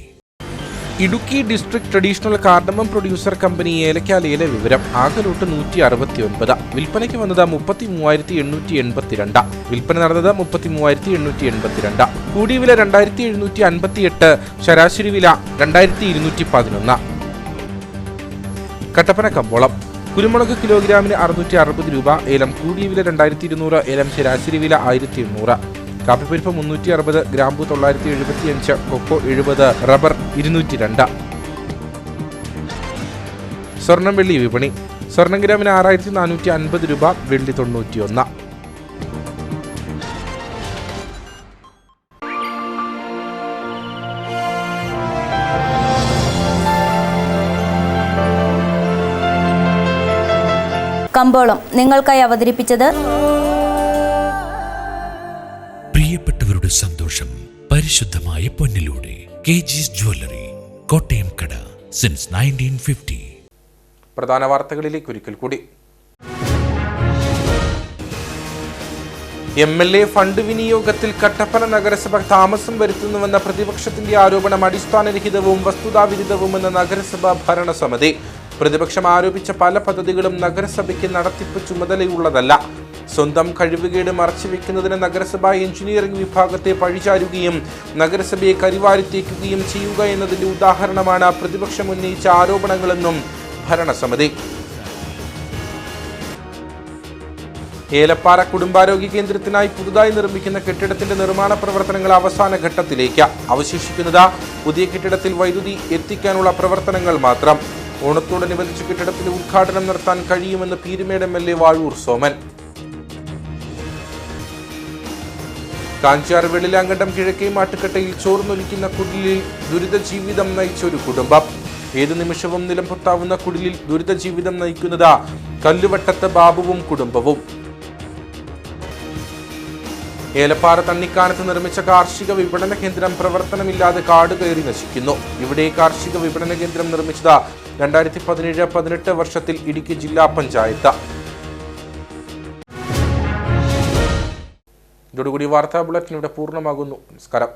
Idukki district traditional cardamom producer company ഏലക്കാലയിലെ വിവരം. ആകെ ലോട്ട് 169. വിൽപ്പനയ്ക്ക് വന്നത് 33,882. വിൽപ്പന നടന്നത് 33,882. കൂടിയ വില 2,758. ശരാശരി വില 2,211. കട്ടപ്പന കമ്പോളം. കുരുമുളക് കിലോഗ്രാമിന് 660 രൂപ. ഏലം കൂടിയ വില 2,200. ഏലം ശരാശരി വില 1,800. കാപ്പിപ്പരിപ്പ് 360, ഗ്രാമ്പു 975, കൊക്കോ 70, റബ്ബർ 202. സ്വർണം വെള്ളി വിപണി. സ്വർണം ഗ്രാമിന് 6,450 രൂപ. വെള്ളി 91. കമ്പോളം നിങ്ങൾക്കായി അവതരിപ്പിച്ചത് പ്രിയപ്പെട്ടവരുടെ സന്തോഷം പരിശുദ്ധമായ പൊന്നിലൂടെ കെജിസ് ജ്വല്ലറി, കോട്ടയം കട, സിൻസ് 1950. പ്രധാന വാർത്തകളിലേക്ക് ഒരിക്കൽ കൂടി. MLA ഫണ്ട് വിനിയോഗത്തിൽ കട്ടപ്പന നഗരസഭ താമസം വരുത്തുന്നുവെന്ന പ്രതിപക്ഷത്തിന്റെ ആരോപണം അടിസ്ഥാനരഹിതവും വസ്തുതാവിരുദ്ധവുമെന്ന് നഗരസഭാ ഭരണസമിതി. പ്രതിപക്ഷം ആരോപിച്ച പല പദ്ധതികളും നഗരസഭയ്ക്ക് നടത്തിപ്പ് ചുമതലയുള്ളതല്ല. സ്വന്തം കഴിവുകേട് മറച്ചുവെക്കുന്നതിന് നഗരസഭാ എഞ്ചിനീയറിംഗ് വിഭാഗത്തെ പഴിചാരുകയും നഗരസഭയെ കരിവാരിത്തേക്കുകയും ചെയ്യുക എന്നതിന്റെ ഉദാഹരണമാണ് പ്രതിപക്ഷം ഉന്നയിച്ച ആരോപണങ്ങളെന്നും ഭരണസമിതി. ഏലപ്പാറ കുടുംബാരോഗ്യ കേന്ദ്രത്തിനായി പുതുതായി നിർമ്മിക്കുന്ന കെട്ടിടത്തിന്റെ നിർമ്മാണ പ്രവർത്തനങ്ങൾ അവസാന ഘട്ടത്തിലേക്ക്. അവശേഷിക്കുന്നത് പുതിയ കെട്ടിടത്തിൽ വൈദ്യുതി എത്തിക്കാനുള്ള പ്രവർത്തനങ്ങൾ മാത്രം. ഓണത്തോടനുബന്ധിച്ച് കെട്ടിടത്തിന്റെ ഉദ്ഘാടനം നടത്താൻ കഴിയുമെന്ന് പീരുമേട് MLA വാഴൂർ സോമൻ. കാഞ്ചാർ വെള്ളിലാങ്കണ്ടം കിഴക്കേ മാട്ടുക്കട്ടയിൽ ചോർന്നൊലിക്കുന്ന കുടിലിൽ ദുരിത ജീവിതം നയിച്ച ഒരു കുടുംബം. ഏതു നിമിഷവും നിലംപൊത്താവുന്ന കുടിലിൽ ദുരിത ജീവിതം നയിക്കുന്നത് കല്ലുവട്ടത്ത് ബാബുവും കുടുംബവും. ഏലപ്പാറ തണ്ണിക്കാനത്ത് നിർമ്മിച്ച കാർഷിക വിപണന കേന്ദ്രം പ്രവർത്തനമില്ലാതെ കാട് കയറി നശിക്കുന്നു. ഇവിടെ കാർഷിക വിപണന കേന്ദ്രം നിർമ്മിച്ചത് 2017-18 വർഷത്തിൽ ഇടുക്കി ജില്ലാ പഞ്ചായത്ത്. ഇതോടുകൂടി വാർത്താ ബുള്ളറ്റിൻ ഇവിടെ പൂർണ്ണമാകുന്നു. നമസ്കാരം.